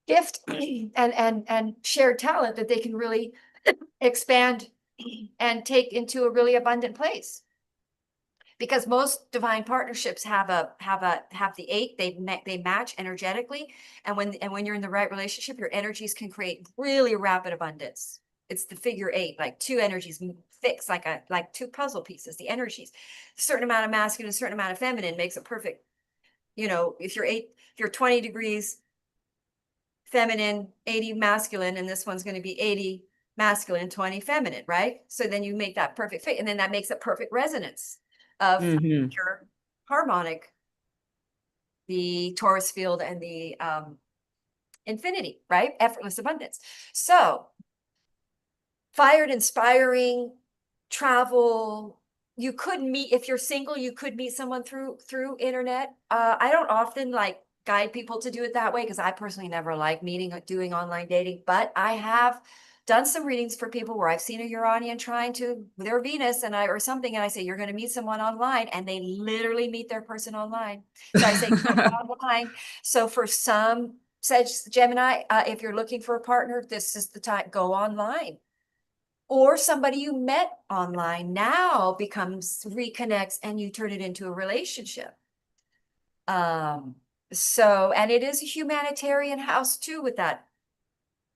gift and shared talent that they can really expand and take into a really abundant place. Because most divine partnerships have the 8, they match energetically, and when you're in the right relationship, your energies can create really rapid abundance. It's the figure 8, like two energies fixed like two puzzle pieces. The energies, a certain amount of masculine, a certain amount of feminine makes it perfect. If you're 20 degrees feminine, 80 masculine, and this one's going to be 80 masculine, 20 feminine, right? So then you make that perfect fit, and then that makes a perfect resonance of your harmonic, the Taurus field and the infinity, right? Effortless abundance. So fired, inspiring, travel. You could meet, if you're single, you could meet someone through internet. I don't often like guide people to do it that way because I personally never like doing online dating, but I have done some readings for people where I've seen a Uranian trying to their Venus or something, and I say, you're going to meet someone online, and they literally meet their person online. So I say, go online. So for some Gemini, if you're looking for a partner, this is the time, go online. Or somebody you met online now reconnects and you turn it into a relationship. So, and it is a humanitarian house too with that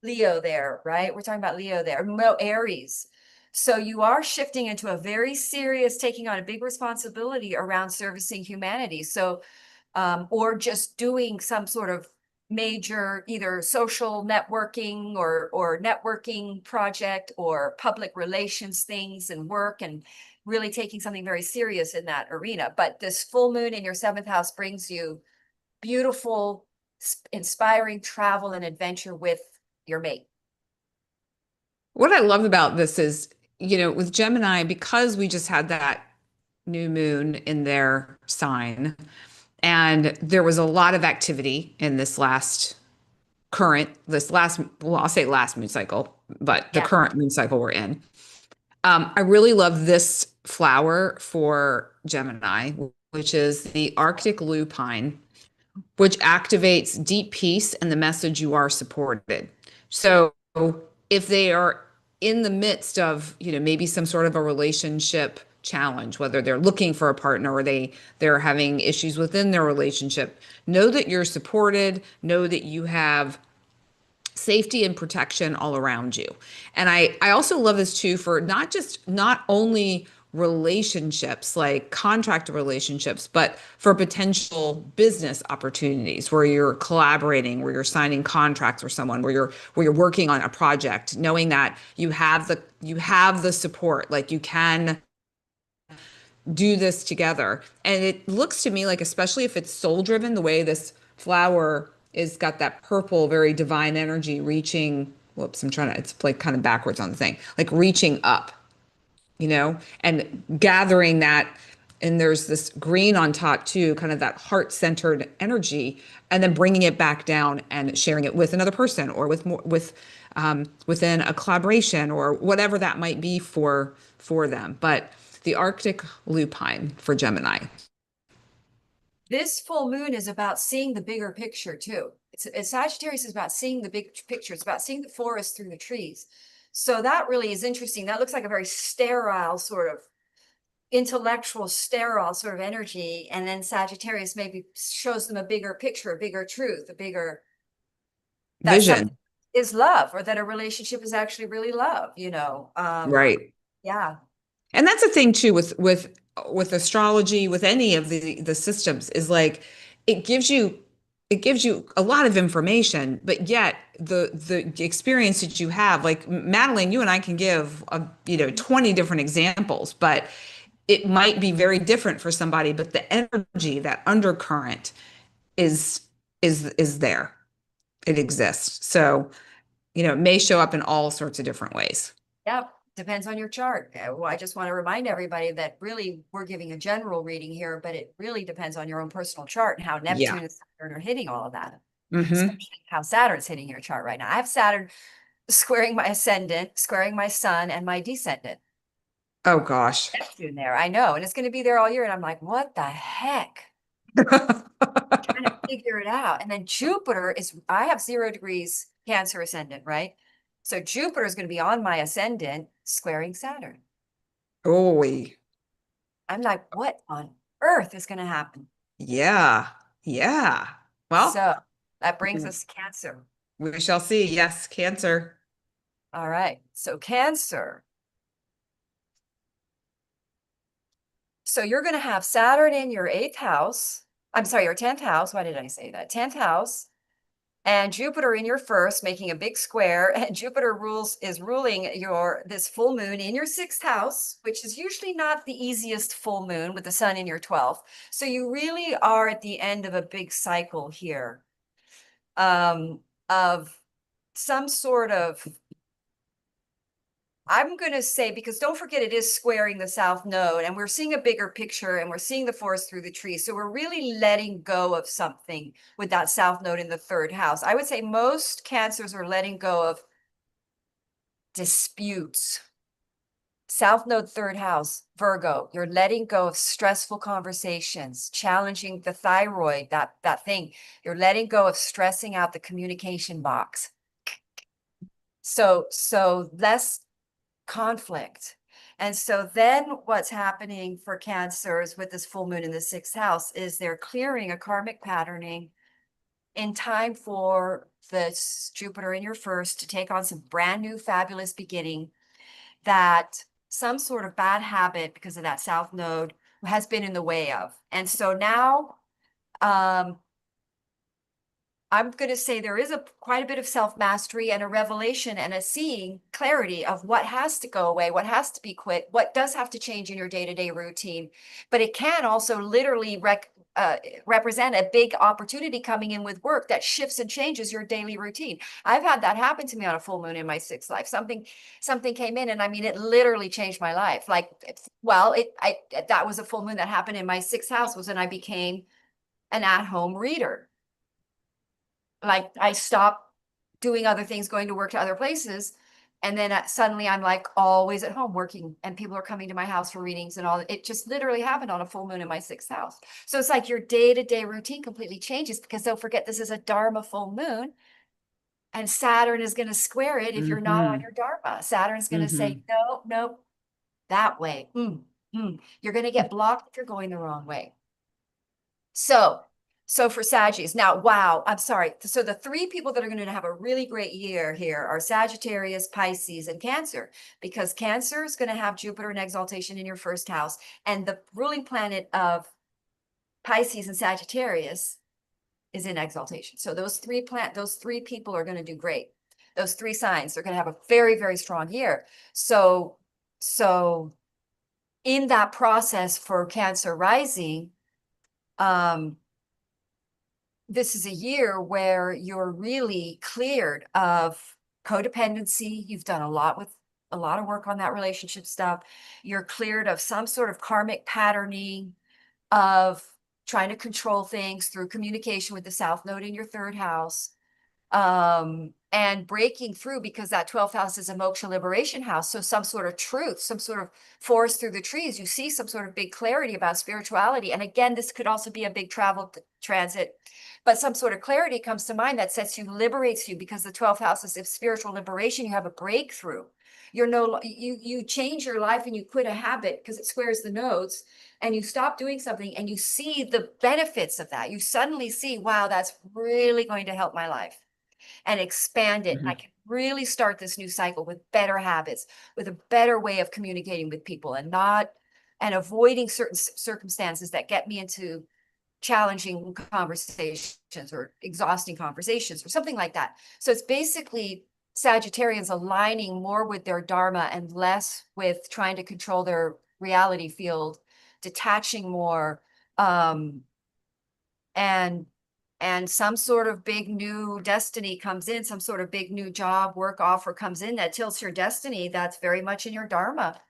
Leo there, right? We're talking about Leo there. No, Aries. So you are shifting into a very serious, taking on a big responsibility around servicing humanity. So, or just doing some sort of major either social networking or networking project or public relations things and work, and really taking something very serious in that arena. But this full moon in your 7th house brings you beautiful, inspiring travel and adventure with your mate. What I love about this is, with Gemini, because we just had that new moon in their sign, and there was a lot of activity in well, I'll say last moon cycle, but the current moon cycle we're in. I really love this flower for Gemini, which is the Arctic lupine, which activates deep peace and the message you are supported. So if they are in the midst of, maybe some sort of a relationship challenge, whether they're looking for a partner or they're having issues within their relationship, know that you're supported, know that you have safety and protection all around you. And I also love this too for not only relationships, like contract relationships, but for potential business opportunities where you're collaborating, where you're signing contracts with someone, where you're working on a project, knowing that you have the support, like you can do this together. And it looks to me like, especially if it's soul driven, the way this flower is got that purple, very divine energy reaching. Whoops, it's like kind of backwards on the thing, like reaching up, and gathering that. And there's this green on top too, kind of that heart-centered energy, and then bringing it back down and sharing it with another person or within a collaboration or whatever that might be for them. But the Arctic lupine for Gemini. This full moon is about seeing the bigger picture too. Sagittarius is about seeing the big picture. It's about seeing the forest through the trees. So that really is interesting. That looks like a very sterile sort of intellectual, sterile sort of energy. And then Sagittarius maybe shows them a bigger picture, a bigger truth, a bigger Vision. Is love, or that a relationship is actually really love, Right. Yeah. And that's the thing too with astrology, with any of the systems, is like it gives you a lot of information, but yet the experience that you have, like Madelaine, you and I can give 20 different examples, but it might be very different for somebody, but the energy, that undercurrent is is there. It exists. So, it may show up in all sorts of different ways. Yep, depends on your chart. Well, I just want to remind everybody that really we're giving a general reading here, but it really depends on your own personal chart and how Yeah. Neptune and Saturn are hitting all of that, Hmm. especially how Saturn's hitting your chart right now. I have Saturn squaring my ascendant, squaring my sun and my descendant. Oh gosh. Neptune there, I know, and it's going to be there all year. And I'm like, what the heck? Trying to figure it out. And then Jupiter is, I have 0 degrees Cancer ascendant, right? So Jupiter is going to be on my ascendant squaring Saturn. Oh, I'm like, what on earth is going to happen? yeah. Yeah. Well, So that brings us to Cancer. we shall see. Yes, Cancer. All right. So Cancer. So you're going to have Saturn in your 8th house. I'm sorry, your 10th house. Why did I say that? 10th house. And Jupiter in your first, making a big square. And Jupiter is ruling this full moon in your 6th house, which is usually not the easiest full moon with the sun in your 12th. So you really are at the end of a big cycle here, of some sort of, I'm going to say, because don't forget it is squaring the south node, and we're seeing a bigger picture and we're seeing the forest through the trees. So we're really letting go of something with that south node in the 3rd house. I would say most Cancers are letting go of disputes. South node 3rd house, Virgo, you're letting go of stressful conversations, challenging the thyroid, that thing. You're letting go of stressing out the communication box. So less conflict. And so then what's happening for Cancers with this full moon in the 6th house is they're clearing a karmic patterning in time for this Jupiter in your first to take on some brand new fabulous beginning, that some sort of bad habit because of that south node has been in the way of. And so now I'm going to say there is quite a bit of self-mastery and a revelation and a seeing clarity of what has to go away, what has to be quit, what does have to change in your day-to-day routine. But it can also literally represent a big opportunity coming in with work that shifts and changes your daily routine. I've had that happen to me on a full moon in my 6th life. Something came in, and I mean, it literally changed my life. Like, well, that was a full moon that happened in my 6th house, was when I became an at-home reader. Like, I stopped doing other things, going to work to other places. And then suddenly I'm like always at home working, and people are coming to my house for readings and all. It just literally happened on a full moon in my 6th house. So it's like your day-to-day routine completely changes, because don't forget, this is a Dharma full moon, and Saturn is going to square it if you're not on Hmm. your Dharma. Saturn's going to say, Hmm. no, no, that way. You're going to get blocked if you're going the wrong way. So for Saggies, now, wow, I'm sorry. So the 3 people that are going to have a really great year here are Sagittarius, Pisces, and Cancer, because Cancer is going to have Jupiter in exaltation in your 1st house, and the ruling planet of Pisces and Sagittarius is in exaltation. So those 3 people are going to do great. Those 3 signs, they're going to have a very, very strong year. So in that process for Cancer rising, this is a year where you're really cleared of codependency. You've done a lot of work on that relationship stuff. You're cleared of some sort of karmic patterning of trying to control things through communication with the south node in your 3rd house. And breaking through, because that 12th house is a moksha liberation house. So some sort of truth, some sort of forest through the trees, you see some sort of big clarity about spirituality. And again, this could also be a big travel transit, but some sort of clarity comes to mind that sets you, liberates you, because the 12th house is spiritual liberation. You have a breakthrough. You change your life and you quit a habit because it squares the nodes, and you stop doing something and you see the benefits of that. You suddenly see, wow, that's really going to help my life, and expand it. I can really start this new cycle with better habits, with a better way of communicating with people, and avoiding certain circumstances that get me into challenging conversations or exhausting conversations or something like that. So it's basically Sagittarians aligning more with their Dharma and less with trying to control their reality field, detaching more, and some sort of big new destiny comes in, some sort of big new job, work offer comes in that tilts your destiny. That's very much in your dharma.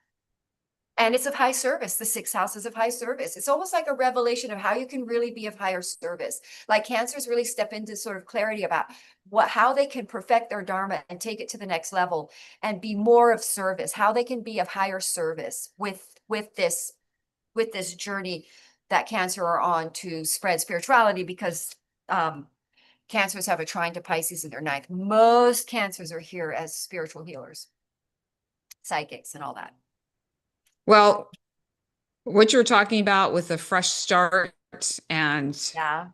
And it's of high service. The 6th house is of high service. It's almost like a revelation of how you can really be of higher service. Like Cancers really step into sort of clarity about how they can perfect their dharma and take it to the next level and be more of service, how they can be of higher service with this journey that Cancer are on to spread spirituality, because Cancers have a trine to Pisces in their 9th. Most Cancers are here as spiritual healers, psychics, and all that. Well, what you were talking about with the fresh start and Yeah.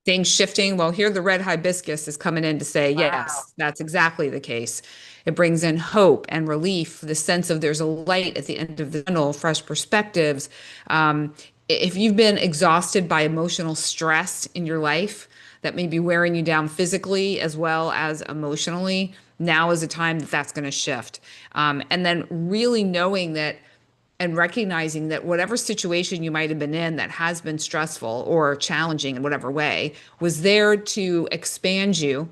things shifting, well, here the red hibiscus is coming in to say, Wow. yes, that's exactly the case. It brings in hope and relief, the sense of there's a light at the end of the tunnel, fresh perspectives. If you've been exhausted by emotional stress in your life that may be wearing you down physically as well as emotionally, now is a time that that's going to shift. And then really knowing that and recognizing that whatever situation you might have been in that has been stressful or challenging in whatever way was there to expand you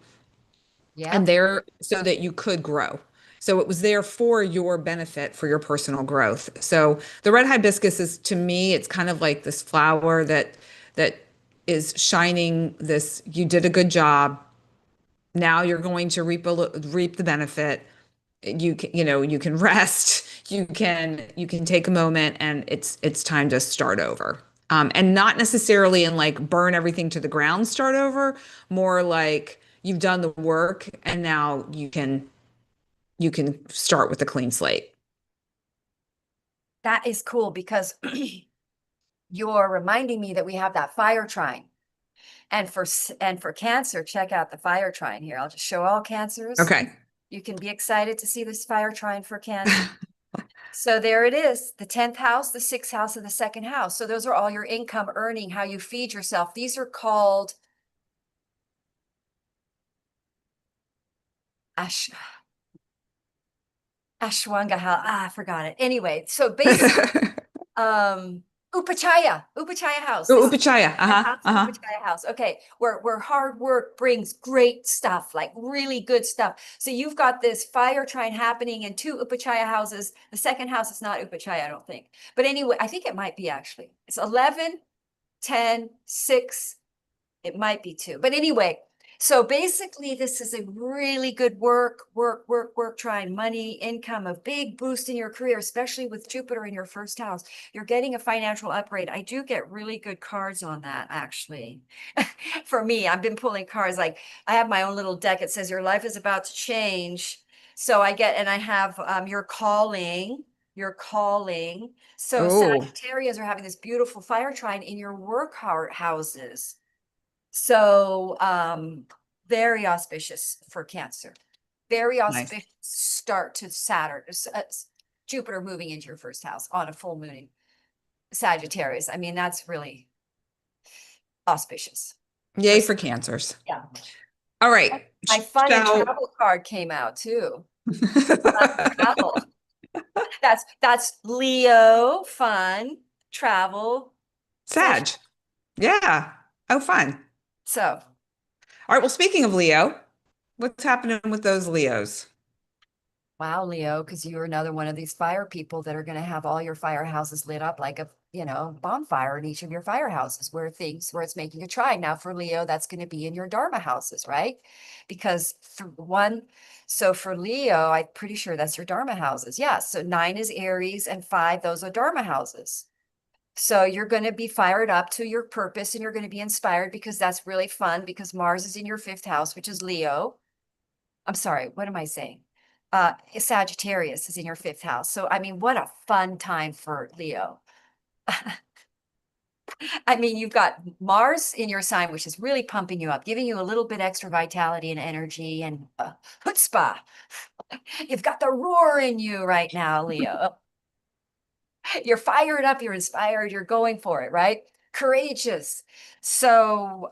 and Yep. there so that you could grow. So it was there for your benefit, for your personal growth. So the red hibiscus is, to me, it's kind of like this flower that is shining this, you did a good job. Now you're going to reap the benefit. You can rest, you can take a moment, and it's time to start over. And not necessarily in like burn everything to the ground, start over, more like you've done the work and now you can start with a clean slate. That is cool, because you're reminding me that we have that fire trine. And for Cancer, check out the fire trine here. I'll just show all Cancers. Okay. You can be excited to see this fire trine for Cancer. So there it is, the 10th house, the 6th house, and the 2nd house. So those are all your income earning, how you feed yourself. These are called Ash Ashwanga. I forgot it. Anyway, so basically, Upachaya house. Oh, This is upachaya. the Uh-huh. house, Uh-huh. Upachaya house. Okay, where hard work brings great stuff, like really good stuff. So you've got this fire trine happening in 2 Upachaya houses. The 2nd house is not Upachaya, I don't think. But anyway, I think it might be actually. It's 11, 10, 6. It might be 2. But anyway, so basically this is a really good work, trying money, income, a big boost in your career, especially with Jupiter in your 1st house. You're getting a financial upgrade. I do get really good cards on that, actually. For me, I've been pulling cards. Like, I have my own little deck. It says your life is about to change. So I have your calling. So Oh, Sagittarius are having this beautiful fire trine in your work houses. So very auspicious for Cancer. Very nice. auspicious start to Saturn, Jupiter moving into your 1st house on a full moon in Sagittarius. I mean, that's really auspicious. For, Yay for cancers. yeah. All right. My fun and Shall travel card came out too. Travel. That's Leo, fun, travel, Sag. Yeah. Oh, fun. so All right. Well, speaking of Leo, what's happening with those Leos? wow, Leo, because you're another one of these fire people that are going to have all your firehouses lit up like a, bonfire in each of your firehouses where it's making a trine. Now for Leo, that's going to be in your Dharma houses, right? Because so for Leo, I'm pretty sure that's your Dharma houses. Yeah. So 9 is Aries and 5, those are Dharma houses. So you're going to be fired up to your purpose and you're going to be inspired, because that's really fun, because Mars is in your 5th house, which is Leo. I'm sorry, what am I saying? Sagittarius is in your 5th house. So, I mean, what a fun time for Leo. I mean, you've got Mars in your sign, which is really pumping you up, giving you a little bit extra vitality and energy and chutzpah. You've got the roar in you right now, Leo. You're fired up, you're inspired, you're going for it, right? Courageous. So,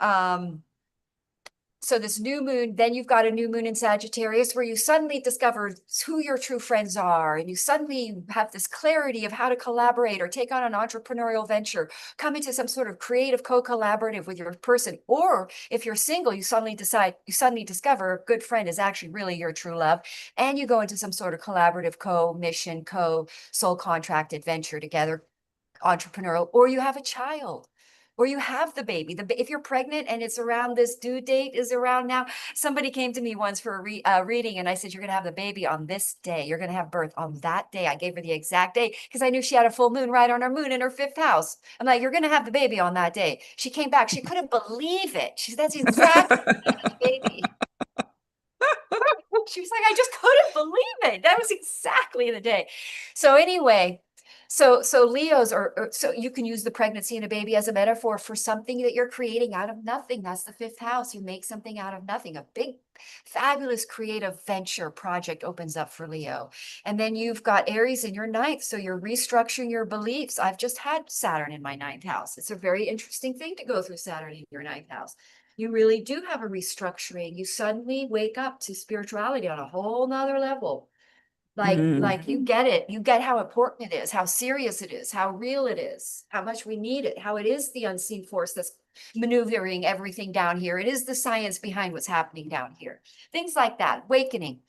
So this new moon, then you've got a new moon in Sagittarius where you suddenly discover who your true friends are, and you suddenly have this clarity of how to collaborate or take on an entrepreneurial venture, come into some sort of creative co-collaborative with your person. Or if you're single, you suddenly discover a good friend is actually really your true love, and you go into some sort of collaborative co-mission, co-soul contract adventure together, entrepreneurial, or you have a child, or you have the baby. If you're pregnant and it's around this due date is around now. Somebody came to me once for a reading, and I said, you're going to have the baby on this day. You're going to have birth on that day. I gave her the exact day because I knew she had a full moon right on her moon in her fifth house. I'm like, you're going to have the baby on that day. She came back. She couldn't believe it. She said, that's exactly the baby. She was like, I just couldn't believe it. That was exactly the day. So anyway, so Leos so you can use the pregnancy and a baby as a metaphor for something that you're creating out of nothing. That's the fifth house. You make something out of nothing. A big, fabulous creative venture project opens up for Leo. And then you've got Aries in your ninth. So you're restructuring your beliefs. I've just had Saturn in my ninth house. It's a very interesting thing to go through Saturn in your ninth house. You really do have a restructuring. You suddenly wake up to spirituality on a whole nother level. Like you get it. You get how important it is, how serious it is, how real it is, how much we need it, how it is the unseen force that's maneuvering everything down here. It is the science behind what's happening down here. Things like that, awakening.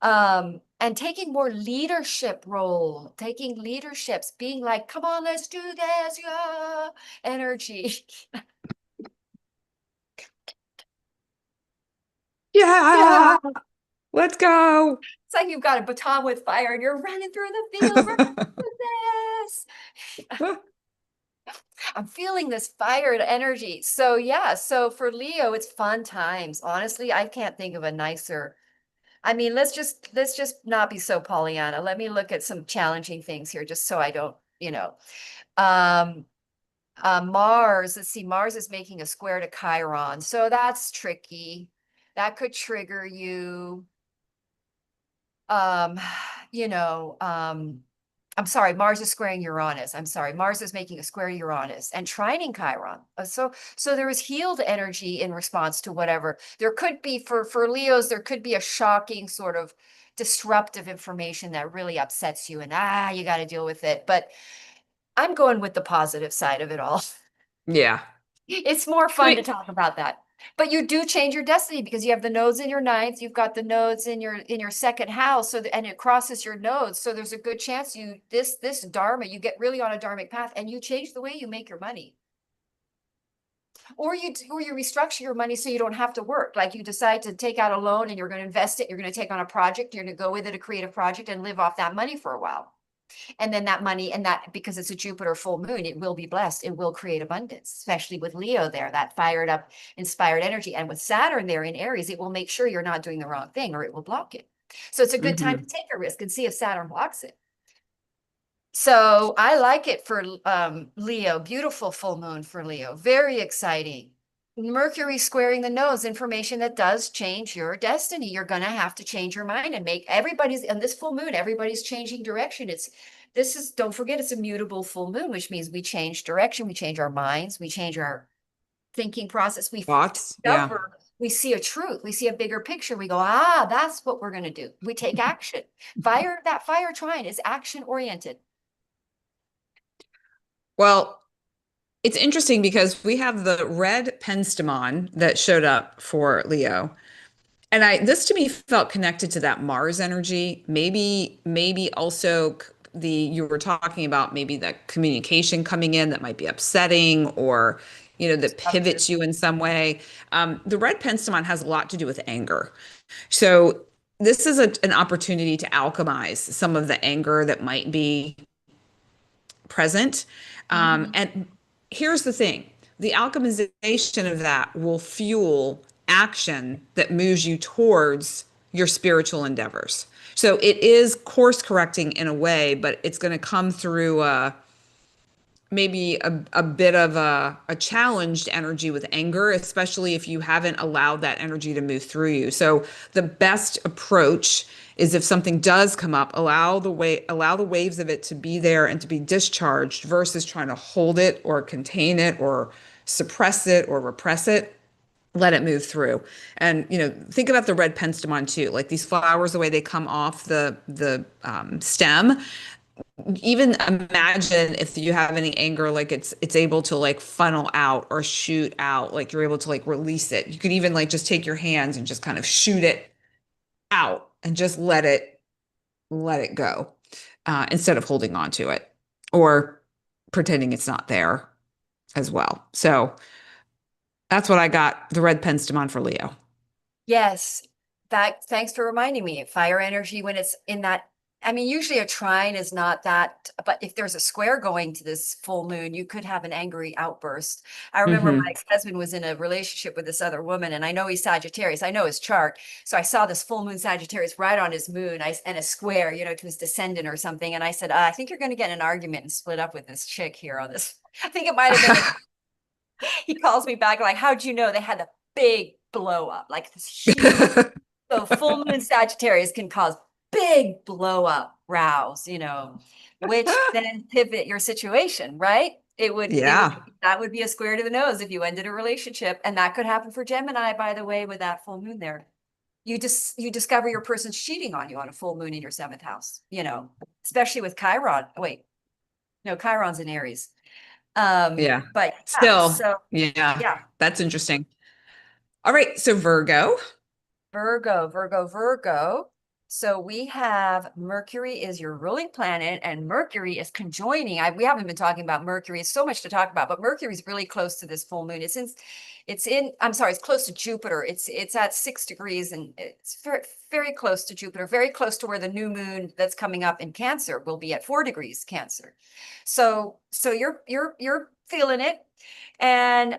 And taking more leadership role, taking leaderships, being like, come on, let's do this, yeah, energy. Yeah, Yeah. let's go. It's like you've got a baton with fire and you're running through the field, running through this. I'm feeling this fire and energy. So yeah, so for Leo, it's fun times. Honestly, I can't think of a nicer. I mean, let's just not be so Pollyanna. Let me look at some challenging things here, just so I don't, you know. Um, Mars, let's see, Mars is making a square to Chiron. So that's tricky. That could trigger you. Um, you know, I'm sorry, Mars is squaring Uranus. I'm sorry, Mars is making a square Uranus and trining Chiron. So there is healed energy in response to whatever. There could be for Leos, there could be a shocking sort of disruptive information that really upsets you, and you got to deal with it. But I'm going with the positive side of it all. Yeah. It's more fun to talk about that. But you do change your destiny because you have the nodes in your ninth, you've got the nodes in your second house, and it crosses your nodes. So there's a good chance this dharma, you get really on a dharmic path and you change the way you make your money. Or you restructure your money so you don't have to work. Like you decide to take out a loan and you're going to invest it, you're going to take on a project, you're going to go with it, a creative project, and live off that money for a while. And then that money, and that, because it's a Jupiter full moon, it will be blessed. It will create abundance, especially with Leo there, that fired up, inspired energy. And with Saturn there in Aries, it will make sure you're not doing the wrong thing or it will block it. So it's a good time to take a risk and see if Saturn blocks it. So I like it for Leo. Beautiful full moon for Leo. Very exciting. Mercury squaring the nose, information that does change your destiny. You're going to have to change your mind and make everybody's on this full moon, everybody's changing direction. Don't forget, it's a mutable full moon, which means we change direction, we change our minds, we change our thinking process. We Thoughts? Yeah. discover, we see a truth, we see a bigger picture. We go, that's what we're going to do. We take action. That fire trine is action oriented. Well, it's interesting because we have the red penstemon that showed up for Leo. And this to me felt connected to that Mars energy. Maybe also you were talking about maybe that communication coming in that might be upsetting or, that pivots you in some way. The red penstemon has a lot to do with anger. So this is an opportunity to alchemize some of the anger that might be present. And here's the thing, the alchemization of that will fuel action that moves you towards your spiritual endeavors. So it is course correcting in a way, but it's going to come through maybe a bit of a challenged energy with anger, especially if you haven't allowed that energy to move through you. So the best approach is if something does come up, allow the waves of it to be there and to be discharged versus trying to hold it or contain it or suppress it or repress it. let it move through. And, think about the red penstemon too, like these flowers, the way they come off the stem. Even imagine if you have any anger, like it's able to like funnel out or shoot out, like you're able to like release it. You could even like just take your hands and just kind of shoot it out and just let it go, instead of holding on to it or pretending it's not there as well. So that's what I got, the red penstemon for Leo. Yes, that thanks for reminding me. Fire energy when it's in that. I mean, usually a trine is not that, but if there's a square going to this full moon, you could have an angry outburst. I remember my Hmm. ex-husband was in a relationship with this other woman, and I know he's Sagittarius. I know his chart. So I saw this full moon Sagittarius right on his moon, and a square, to his descendant or something. And I said, I think you're going to get in an argument and split up with this chick here on this. I think it might have been he calls me back like, how'd you know they had a big blow up, like this huge. So full moon Sagittarius can cause big blow up rows, which then pivot your situation, right? Yeah. That would be a square to the nose if you ended a relationship. And that could happen for Gemini, by the way, with that full moon there. You discover your person's cheating on you on a full moon in your seventh house, especially with Chiron. Wait, no, Chiron's in Aries. Yeah. But yeah, Still, so yeah, yeah. that's interesting. All right. So Virgo. Virgo, Virgo, Virgo. So we have Mercury is your ruling planet, and Mercury is conjoining. We haven't been talking about Mercury. It's so much to talk about, but Mercury is really close to this full moon. I'm sorry, it's close to Jupiter. It's at 6 degrees, and it's very, very close to Jupiter, very close to where the new moon that's coming up in Cancer will be at 4 degrees Cancer. So you're feeling it. And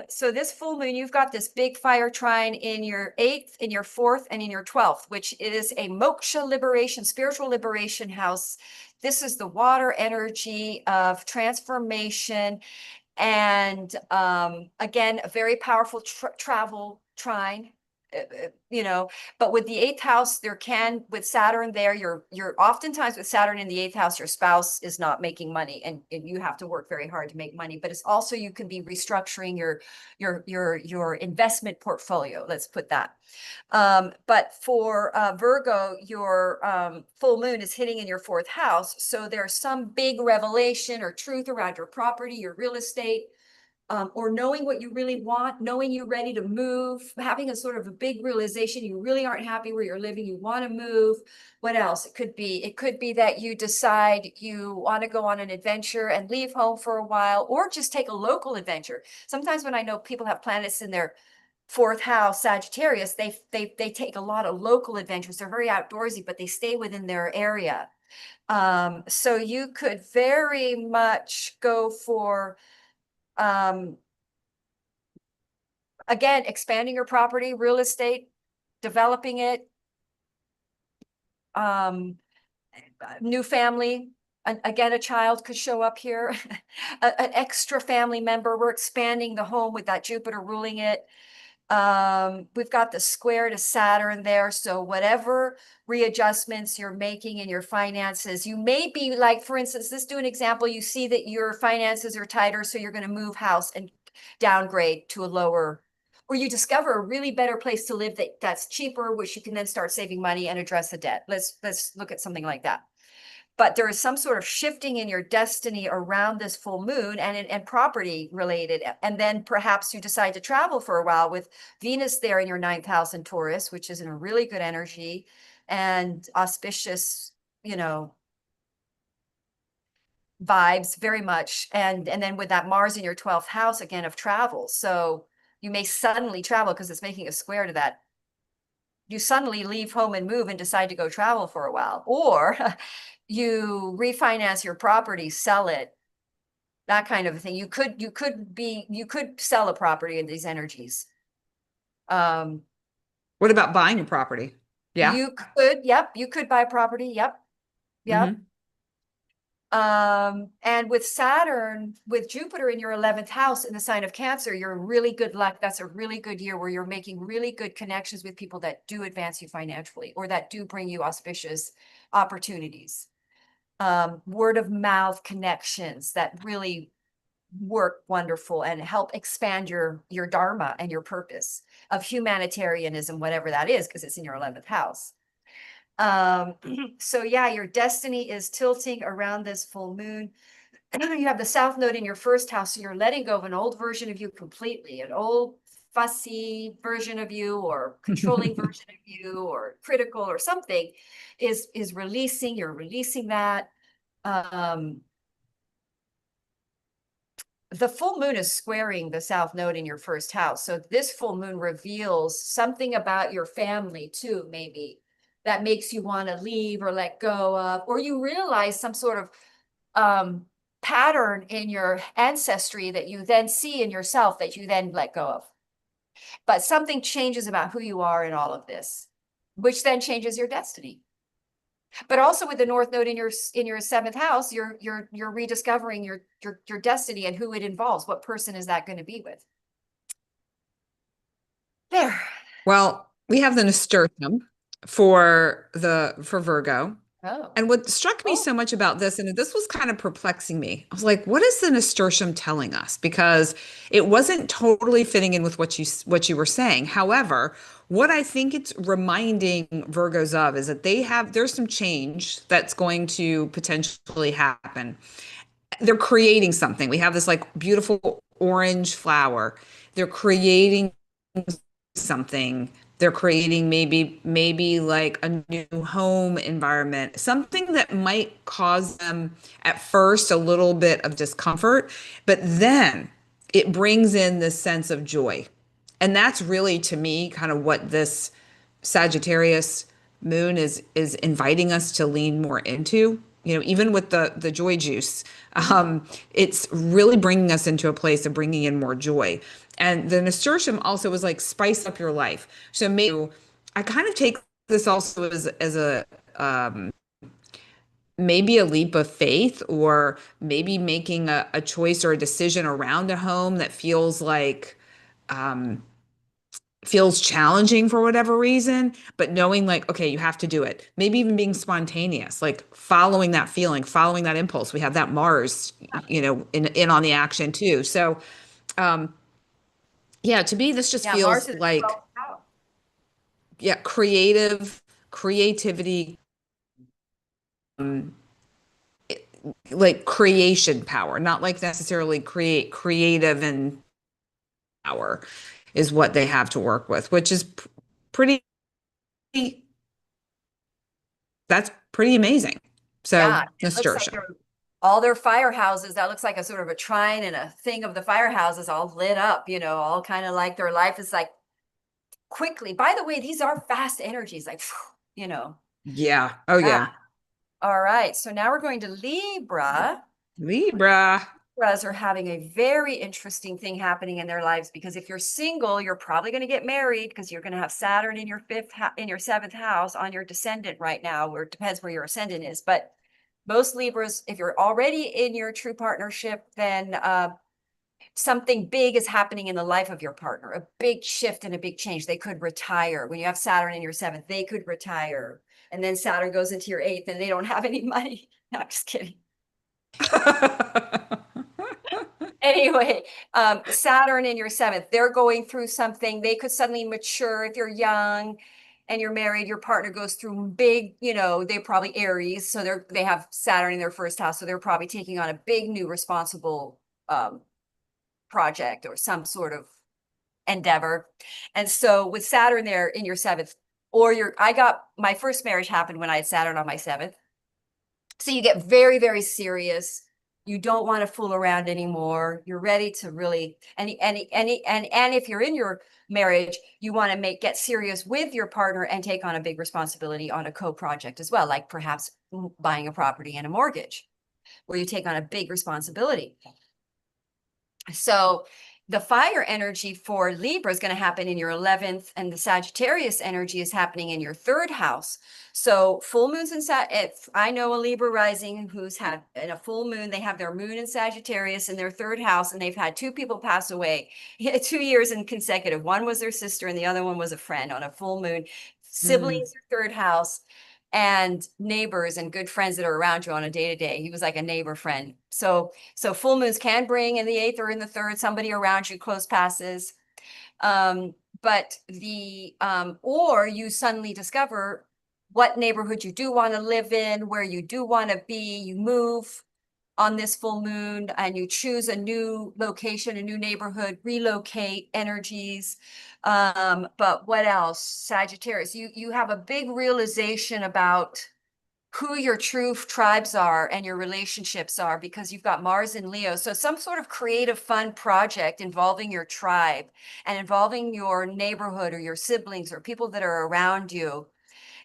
so this full moon, you've got this big fire trine in your eighth, in your fourth, and in your 12th, which is a moksha liberation, spiritual liberation house. This is the water energy of transformation. And again, a very powerful travel trine. But with the eighth house, with Saturn there, you're oftentimes with Saturn in the eighth house, your spouse is not making money, and you have to work very hard to make money. But it's also, you can be restructuring your investment portfolio. Let's put that. But for Virgo, your full moon is hitting in your fourth house. So there's some big revelation or truth around your property, your real estate, or knowing what you really want, knowing you're ready to move, having a sort of a big realization you really aren't happy where you're living, you want to move. What else? It could be that you decide you want to go on an adventure and leave home for a while, or just take a local adventure. Sometimes when I know people have planets in their fourth house, Sagittarius, they take a lot of local adventures. They're very outdoorsy, but they stay within their area. So you could very much go for again, expanding your property, real estate, developing it, new family. Again, a child could show up here, an extra family member. We're expanding the home with that Jupiter ruling it. We've got the square to Saturn there. So whatever readjustments you're making in your finances, you may be like, for instance, let's do an example. You see that your finances are tighter, so you're going to move house and downgrade to a lower, or you discover a really better place to live that's cheaper, which you can then start saving money and address the debt. Let's look at something like that. But there is some sort of shifting in your destiny around this full moon and property related. And then perhaps you decide to travel for a while with Venus there in your ninth house in Taurus, which is in a really good energy and auspicious, vibes very much. And then with that Mars in your 12th house again of travel. So you may suddenly travel because it's making a square to that. You suddenly leave home and move and decide to go travel for a while, or you refinance your property, sell it, that kind of a thing. You could sell a property in these energies. Um, What about buying a property? Yeah. yep, you could buy property. Yep, yep. Hmm. And with Saturn, with Jupiter in your 11th house in the sign of Cancer, you're really good luck. That's a really good year where you're making really good connections with people that do advance you financially or that do bring you auspicious opportunities. Word of mouth connections that really work wonderful and help expand your dharma and your purpose of humanitarianism, whatever that is, because it's in your 11th house. So yeah, your destiny is tilting around this full moon. You have the South Node in your first house, so you're letting go of an old version of you completely, an old fussy version of you, or controlling version of you, or critical, or something is releasing. You're releasing that. The full moon is squaring the South Node in your first house. So this full moon reveals something about your family too, maybe that makes you want to leave or let go of, or you realize some sort of pattern in your ancestry that you then see in yourself that you then let go of. But something changes about who you are in all of this, which then changes your destiny. But also with the North Node in your 7th house, you're rediscovering your destiny and who it involves. What person is that going to be with? There. Well, we have the nasturtium for Virgo. Oh. And what struck me so much about this, and this was kind of perplexing me, I was like, what is the nasturtium telling us? Because it wasn't totally fitting in with what you were saying. However, what I think it's reminding Virgos of is that there's some change that's going to potentially happen. They're creating something. We have this like beautiful orange flower. They're creating something. They're creating maybe like a new home environment, something that might cause them at first a little bit of discomfort, but then it brings in this sense of joy. And that's really to me kind of what this Sagittarius moon is inviting us to lean more into. You know, even with the joy juice, it's really bringing us into a place of bringing in more joy. And the nasturtium also was like spice up your life. So maybe I kind of take this also as a maybe a leap of faith, or maybe making a choice or a decision around a home that feels challenging for whatever reason, but knowing like, okay, you have to do it. Maybe even being spontaneous, like following that feeling, following that impulse. We have that Mars, in on the action too. So, yeah, to me, this just Yeah, Mars feels is in like, 12th house. yeah, creativity, um, like creation power, not like necessarily creative and power is what they have to work with, which is pretty that's pretty amazing. Yeah, So it looks like nasturtium. all their firehouses, that looks like a sort of a trine and a thing of the firehouses all lit up, all kind of like their life is like quickly. By the way, these are fast energies, like, Yeah. Oh yeah. yeah. All right. So now we're going to Libra. Libra. Libras are having a very interesting thing happening in their lives, because if you're single, you're probably going to get married because you're going to have Saturn in your in your 7th house on your descendant right now, or it depends where your ascendant is. But most Libras, if you're already in your true partnership, then something big is happening in the life of your partner, a big shift and a big change. They could retire. When you have Saturn in your 7th, they could retire. And then Saturn goes into your 8th and they don't have any money. No, I'm just kidding. Anyway, Saturn in your 7th, they're going through something. They could suddenly mature. If you're young and you're married, your partner goes through big, they're probably Aries. So they have Saturn in their first house. So they're probably taking on a big new responsible project or some sort of endeavor. And so with Saturn there in your 7th, I got my first marriage happened when I had Saturn on my 7th. So you get very, very serious. You don't want to fool around anymore. You're ready to really, and if you're in your marriage, you want to get serious with your partner and take on a big responsibility on a co-project as well, like perhaps buying a property and a mortgage, where you take on a big responsibility. So the fire energy for Libra is going to happen in your 11th, and the Sagittarius energy is happening in your 3rd house. So full moons in I know a Libra rising who's had in a full moon, they have their moon in Sagittarius in their 3rd house, and they've had 2 people pass away 2 years in consecutive. One was their sister and the other one was a friend on a full moon. Siblings, 3rd house. and neighbors and good friends that are around you on a day-to-day. He was like a neighbor friend. So full moons can bring in the 8th or in the 3rd somebody around you, close passes. But or you suddenly discover what neighborhood you do want to live in, where you do want to be. You move on this full moon and you choose a new location, a new neighborhood, relocate energies. But what else? Sagittarius, you have a big realization about who your true tribes are and your relationships are, because you've got Mars in Leo. So some sort of creative, fun project involving your tribe and involving your neighborhood or your siblings or people that are around you.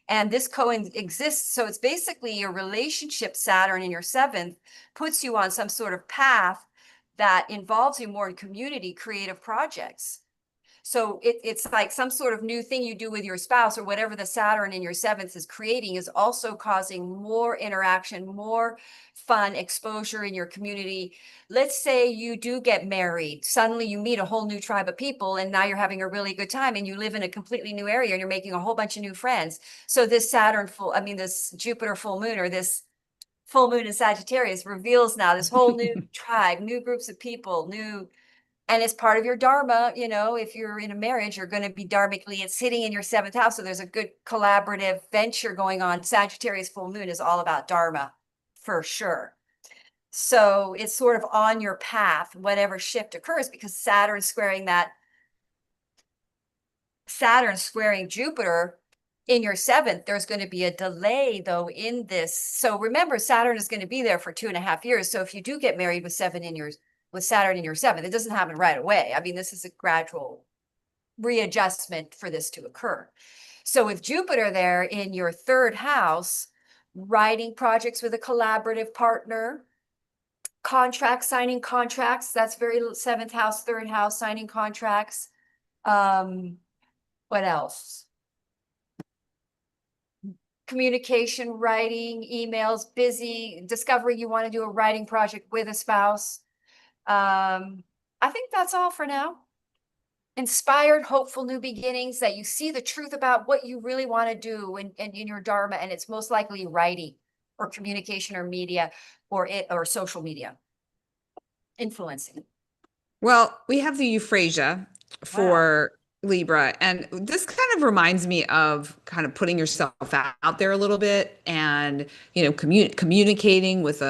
And this coexists. So it's basically your relationship Saturn in your 7th puts you on some sort of path that involves you more in community, creative projects. So it's like some sort of new thing you do with your spouse, or whatever the Saturn in your 7th is creating is also causing more interaction, more fun exposure in your community. Let's say you do get married. Suddenly you meet a whole new tribe of people, and now you're having a really good time, and you live in a completely new area and you're making a whole bunch of new friends. So this this Jupiter full moon, or this full moon in Sagittarius, reveals now this whole new tribe, new groups of people, and it's part of your dharma. If you're in a marriage, you're going to be dharmically, it's sitting in your 7th house. So there's a good collaborative venture going on. Sagittarius full moon is all about dharma for sure. So it's sort of on your path, whatever shift occurs, because Saturn squaring Jupiter in your 7th, there's going to be a delay though in this. So remember, Saturn is going to be there for 2.5 years. So if you do get married with Saturn in your 7th, it doesn't happen right away. I mean, this is a gradual readjustment for this to occur. So with Jupiter there in your 3rd house, writing projects with a collaborative partner, signing contracts, that's very 7th house, 3rd house, signing contracts. What else? Communication, writing, emails, busy, discovering you want to do a writing project with a spouse. I think that's all for now. Inspired, hopeful new beginnings, that you see the truth about what you really want to do in your dharma, and it's most likely writing or communication or media or social media influencing. Well, we have the Euphrasia Wow. for Libra, and this kind of reminds me of kind of putting yourself out there a little bit, and communicating with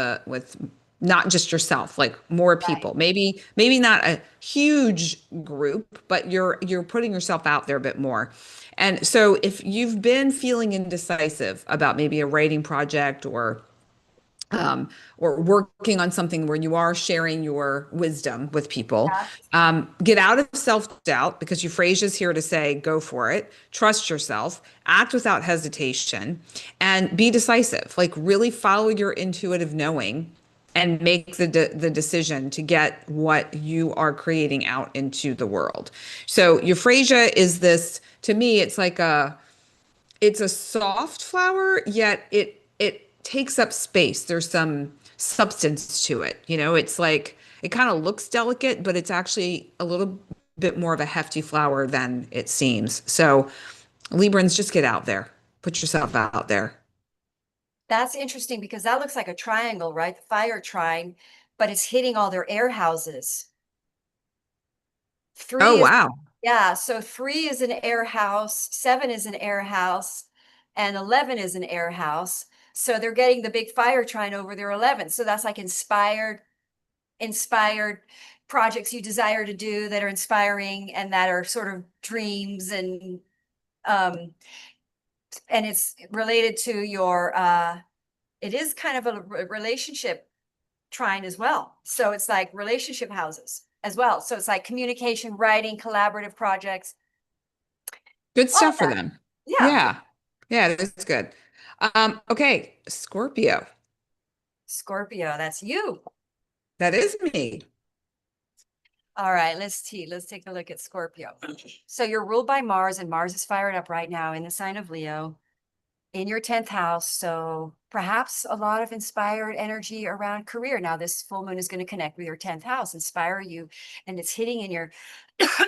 not just yourself, like more Right. people. Maybe not a huge group, but you're putting yourself out there a bit more. And so if you've been feeling indecisive about maybe a writing project, or working on something where you are sharing your wisdom with people. Yeah. Get out of self-doubt, because Euphrasia is here to say, go for it, trust yourself, act without hesitation, and be decisive. Like really follow your intuitive knowing and make the decision to get what you are creating out into the world. So Euphrasia is this, to me, it's a soft flower, yet it takes up space. There's some substance to it. It's like it kind of looks delicate, but it's actually a little bit more of a hefty flower than it seems. So Librans, just get out there. Put yourself out there. That's interesting, because that looks like a triangle, right? The fire trine, but it's hitting all their air houses. Oh, Three is, wow. yeah, so 3 is an air house, 7 is an air house, and 11 is an air house. So they're getting the big fire trine over their 11. So that's like inspired projects you desire to do that are inspiring and that are sort of dreams, um and it's related to your it is kind of a relationship trine as well. So it's like relationship houses as well. So it's like communication, writing, collaborative projects, Good all of stuff for that. them. Yeah. Yeah. Yeah, that's good. Okay, Scorpio. Scorpio, that's you. That is me. All right, let's take a look at Scorpio. So you're ruled by Mars, and Mars is fired up right now in the sign of Leo. in your 10th house. So perhaps a lot of inspired energy around career. Now, this full moon is going to connect with your 10th house, inspire you, and it's hitting in your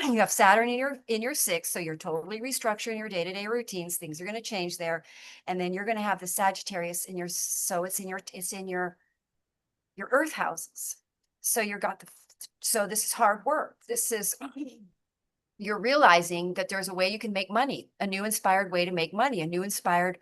you have Saturn in your sixth, so you're totally restructuring your day-to-day routines. Things are going to change there. And then you're going to have the Sagittarius in your, so it's in your earth houses. So so this is hard work. This is you're realizing that there's a way you can make money, a new inspired way to make money, a new inspired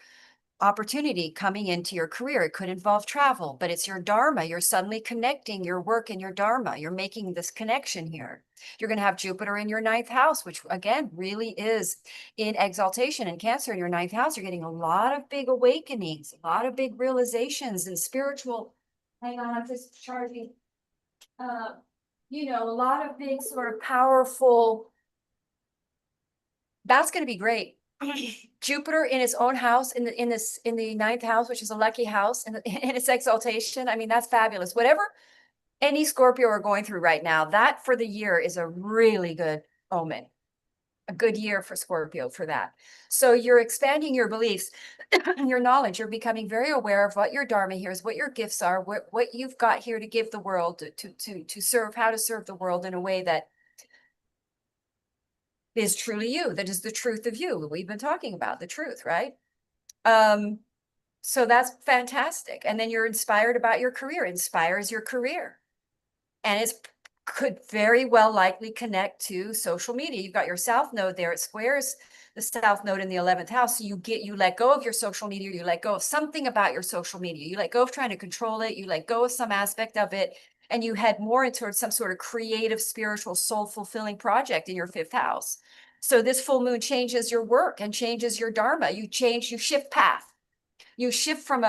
opportunity coming into your career. It could involve travel, but it's your dharma. You're suddenly connecting your work and your dharma. You're making this connection here. You're going to have Jupiter in your ninth house, which again really is in exaltation, and Cancer in your ninth house. You're getting a lot of big awakenings, a lot of big realizations and spiritual. Hang on, I'm just charging. A lot of big sort of powerful. That's going to be great. Jupiter in its own house, in the ninth house, which is a lucky house, and in its exaltation. I mean, that's fabulous. Whatever any Scorpio are going through right now, that for the year is a really good omen. A good year for Scorpio for that. So you're expanding your beliefs, your knowledge. You're becoming very aware of what your dharma here is, what your gifts are, what you've got here to give the world, to serve, how to serve the world in a way that is truly you, that is the truth of you. We've been talking about the truth, right? So that's fantastic. And then you're inspired about your career. Inspires your career. And it's could very well likely connect to social media. You've got your South Node there. It squares the South Node in the 11th house. So you let go of your social media. You let go of something about your social media. You let go of trying to control it. You let go of some aspect of it. And you head more into some sort of creative, spiritual, soul fulfilling project in your 5th house. So this full moon changes your work and changes your dharma. You shift path. You shift from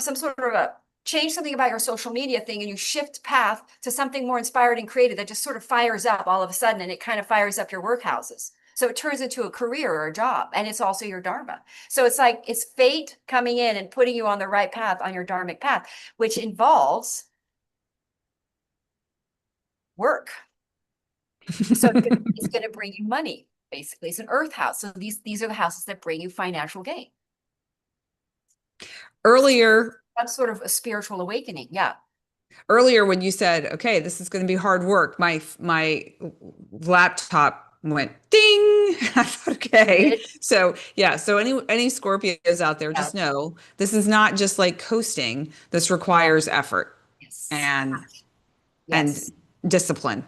some sort of change something about your social media thing, and you shift path to something more inspired and creative that just sort of fires up all of a sudden, and it kind of fires up your workhouses. So it turns into a career or a job, and it's also your dharma. So it's like it's fate coming in and putting you on the right path, on your dharmic path, which involves work. So it's going to bring you money. Basically, it's an earth house. So these are the houses that bring you financial gain. Earlier, that's sort of a spiritual awakening. Yeah. Earlier when you said, okay, this is going to be hard work, my laptop went ding. I thought, okay. So yeah, so any Scorpios out there, just know this is not just like coasting. This requires effort and discipline.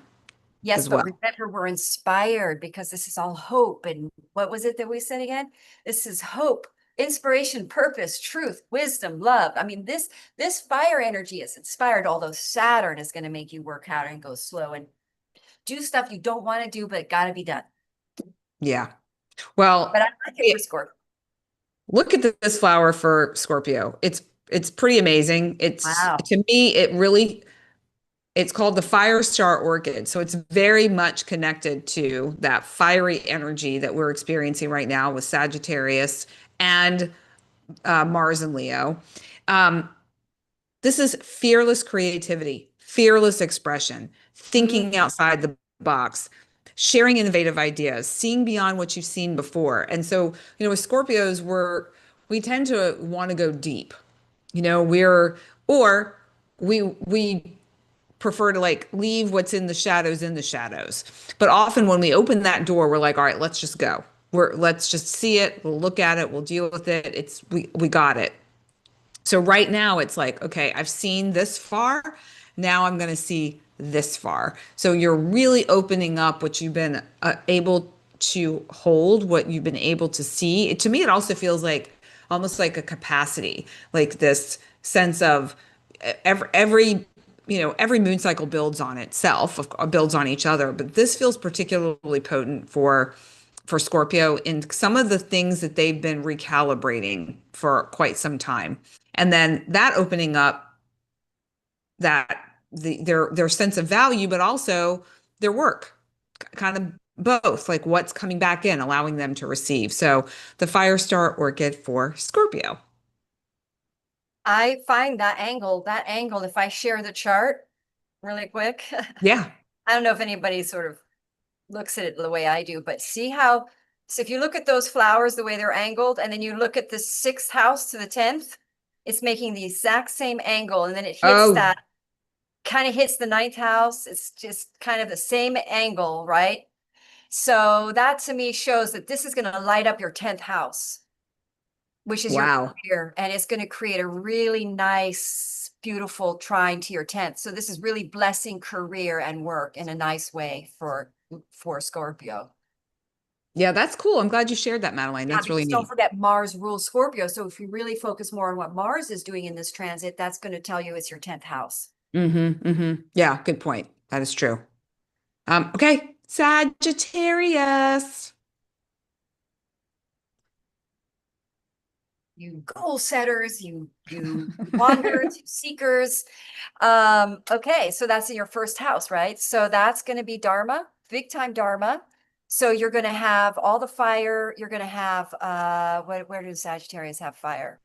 Yes, but well. remember, we're inspired because this is all hope. And what was it that we said again? This is hope, inspiration, purpose, truth, wisdom, love. I mean, this fire energy is inspired, although Saturn is going to make you work harder and go slow and do stuff you don't want to do, but got to be done. Yeah. Well, but I like it for Scorpio. Look at this flower for Scorpio. It's pretty amazing. To me, it's called the fire star orchid. So it's very much connected to that fiery energy that we're experiencing right now with Sagittarius and Mars and Leo. This is fearless creativity, fearless expression, thinking outside the box, sharing innovative ideas, seeing beyond what you've seen before. And so, with Scorpios, we tend to want to go deep. We prefer to like leave what's in the shadows. But often when we open that door, we're like, all right, let's just go. Let's just see it. We'll look at it. We'll deal with it. We got it. So right now it's like, okay, I've seen this far. Now I'm going to see this far. So you're really opening up what you've been able to hold, what you've been able to see. To me, it also feels like almost like a capacity, like this sense of every moon cycle builds on itself, builds on each other. But this feels particularly potent for Scorpio in some of the things that they've been recalibrating for quite some time. And then that opening up their sense of value, but also their work, kind of both, like what's coming back in, allowing them to receive. So the fire star orchid for Scorpio. I find that angle, if I share the chart really quick. Yeah. I don't know if anybody sort of looks at it the way I do, but see how So if you look at those flowers, the way they're angled, and then you look at the 6th house to the 10th, it's making the exact same angle. And then it hits Oh, that, kind of hits the 9th house. It's just kind of the same angle, right? So that to me shows that this is going to light up your 10th house, which is your wow. career. And it's going to create a really nice, beautiful trine to your 10th. So this is really blessing career and work in a nice way for Scorpio. Yeah, that's cool. I'm glad you shared that, Madeline. Yeah, That's really because don't neat. forget Mars rules Scorpio. So if you really focus more on what Mars is doing in this transit, that's going to tell you it's your 10th house. Yeah, good point. That is true. Okay, Sagittarius. You goal setters, you wanderers, you seekers. Okay, so that's in your 1st house, right? So that's going to be Dharma, big time Dharma. So you're going to have all the fire. You're going to have where do Sagittarius have fire?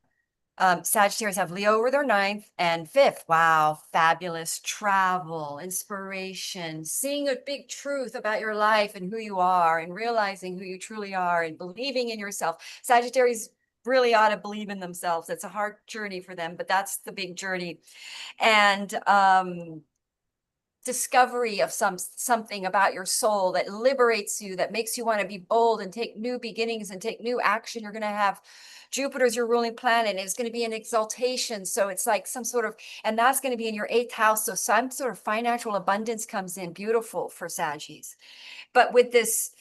Sagittarius have Leo over their 9th and 5th. Wow, fabulous travel, inspiration, seeing a big truth about your life and who you are, and realizing who you truly are, and believing in yourself. Sagittarius really ought to believe in themselves. It's a hard journey for them, but that's the big journey. And discovery of something about your soul that liberates you, that makes you want to be bold and take new beginnings and take new action. You're going to have Jupiter's your ruling planet. It's going to be an exaltation. So it's like some sort of, and that's going to be in your 8th house. So some sort of financial abundance comes in. Beautiful for Saggies. But with this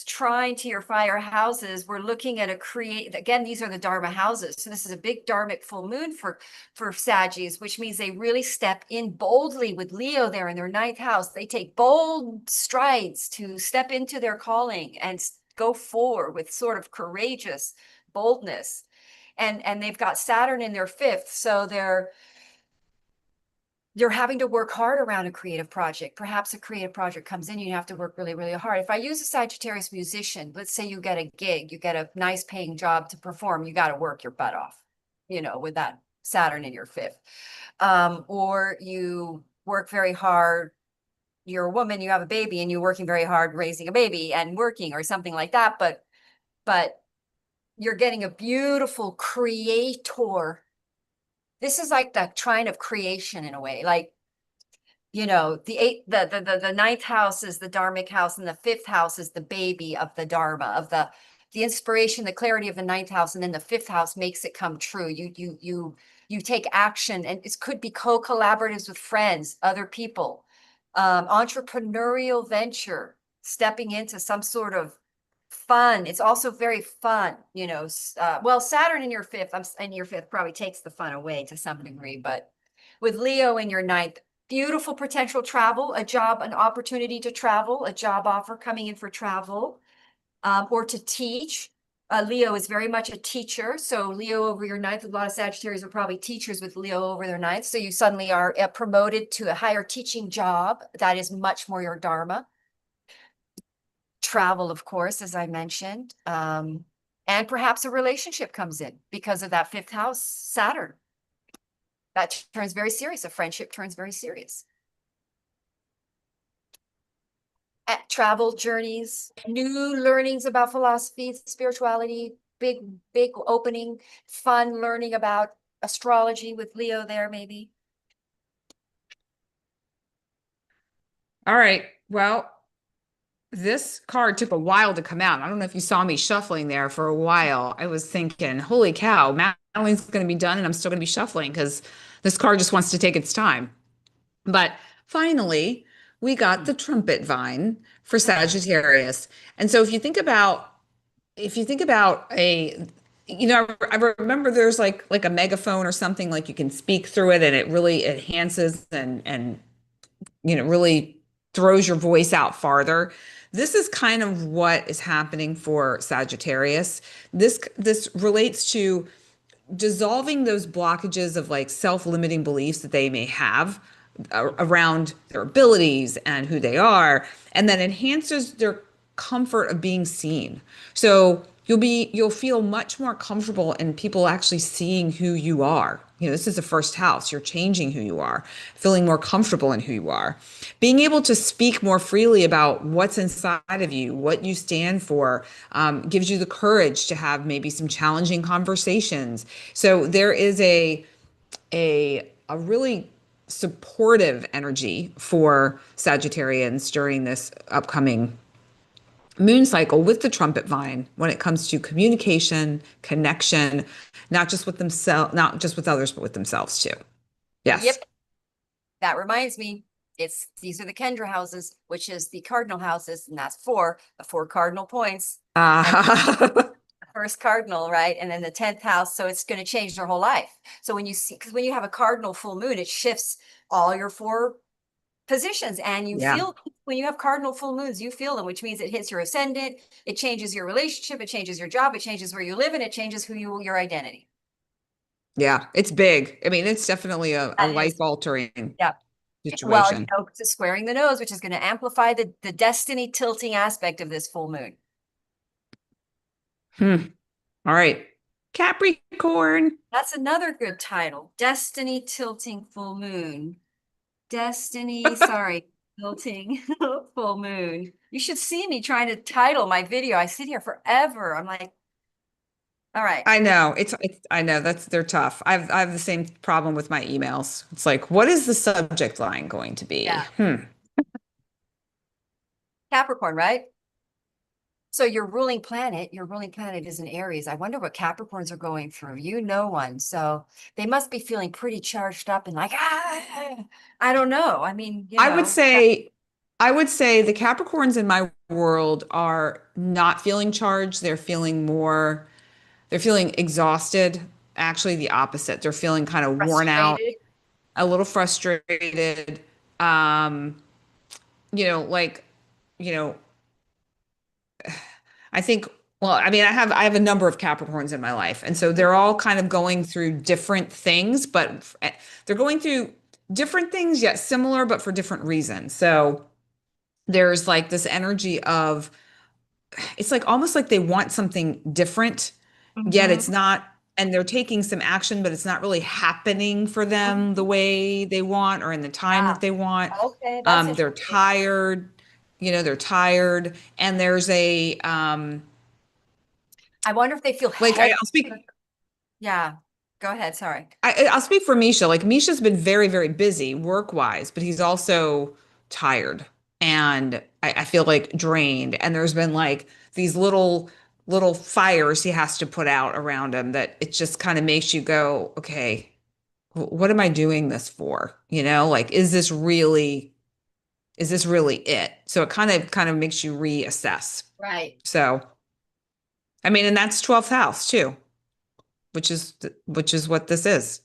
trine to your fire houses, we're looking at again, these are the Dharma houses. So this is a big Dharmic full moon for Saggies, which means they really step in boldly with Leo there in their 9th house. They take bold strides to step into their calling and go forward with sort of courageous boldness. And they've got Saturn in their 5th. So you're having to work hard around a creative project. Perhaps a creative project comes in, you have to work really, really hard. If I use a Sagittarius musician, let's say you get a gig, you get a nice paying job to perform, you got to work your butt off, with that Saturn in your 5th. Or you work very hard. You're a woman, you have a baby, and you're working very hard raising a baby and working or something like that. But you're getting a beautiful creator. This is like the trine of creation in a way. Like, the 9th house is the dharmic house, and the 5th house is the baby of the dharma, of the inspiration, the clarity of the 9th house, and then the 5th house makes it come true. You take action, and it could be co-collaboratives with friends, other people, entrepreneurial venture, stepping into some sort of fun. It's also very fun, well, Saturn in your 5th probably takes the fun away to some degree, but with Leo in your 9th, beautiful potential travel, a job, an opportunity to travel, a job offer coming in for travel, or to teach. Leo is very much a teacher. So Leo over your 9th, a lot of Sagittarius are probably teachers with Leo over their 9th. So you suddenly are promoted to a higher teaching job. That is much more your dharma. Travel, of course, as I mentioned. And perhaps a relationship comes in because of that 5th house Saturn. That turns very serious. A friendship turns very serious. At travel journeys, new learnings about philosophy, spirituality, big opening, fun learning about astrology with Leo there, maybe. All right. Well, this card took a while to come out. I don't know if you saw me shuffling there for a while. I was thinking, holy cow, Madeline's going to be done and I'm still going to be shuffling because this card just wants to take its time. But finally, we got the trumpet vine for Sagittarius. And so if you think about I remember there's like a megaphone or something like you can speak through it and it really enhances and really throws your voice out farther. This is kind of what is happening for Sagittarius. This relates to dissolving those blockages of like self-limiting beliefs that they may have around their abilities and who they are, and that enhances their comfort of being seen. So you'll feel much more comfortable in people actually seeing who you are. This is the first house. You're changing who you are, feeling more comfortable in who you are, being able to speak more freely about what's inside of you, what you stand for, gives you the courage to have maybe some challenging conversations. So there is a really supportive energy for Sagittarians during this upcoming moon cycle with the trumpet vine when it comes to communication, connection, not just with themselves, not just with others, but with themselves too. Yes. Yep. That reminds me, these are the Kendra houses, which is the cardinal houses, and that's the four cardinal points. And Uh, the first cardinal, right? And then the 10th house. So it's going to change their whole life. So when you see, because when you have a cardinal full moon, it shifts all your four positions, and you yeah. feel when you have cardinal full moons, you feel them, which means it hits your ascendant, it changes your relationship, it changes your job, it changes where you live, and it changes your identity. Yeah. It's big. I mean, it's definitely a That life is, altering yeah. Well, situation. it's a squaring the nose, which is going to amplify the destiny tilting aspect of this full moon. Hmm. All right. Capricorn. That's another good title. Destiny tilting full moon. Destiny, sorry, tilting full moon. You should see me trying to title my video. I sit here forever. I'm like, all right. I know I know they're tough. I have the same problem with my emails. It's like, what is the subject line going to be? Yeah. Capricorn, right? So your ruling planet is in Aries. I wonder what Capricorns are going through. You know one. So they must be feeling pretty charged up and like, I don't know. I mean, I would say I would say the Capricorns in my world are not feeling charged. They're feeling exhausted. Actually, the opposite. They're feeling kind of worn out, frustrated. a little frustrated. Um, like, you know, I think, well, I mean, I have a number of Capricorns in my life, and so they're all kind of going through different things, but they're going through different things yet similar, but for different reasons. So there's like this energy of it's like almost like they want something different, yet it's Mhm. not, and they're taking some action, but it's not really happening for them the Mhm. way they want or in the time that Ah, they want. okay, that's They're interesting. tired, they're tired, and there's I wonder if they feel like heavy. I'll speak. Yeah, go ahead. Sorry. I'll speak for Misha. Like Misha's been very, very busy work-wise, but he's also tired and I feel like drained. And there's been like these little fires he has to put out around him that it just kind of makes you go, okay, what am I doing this for? Like is this really it? So it kind of makes you reassess. Right. So I mean, and that's 12th house too, which is what this is,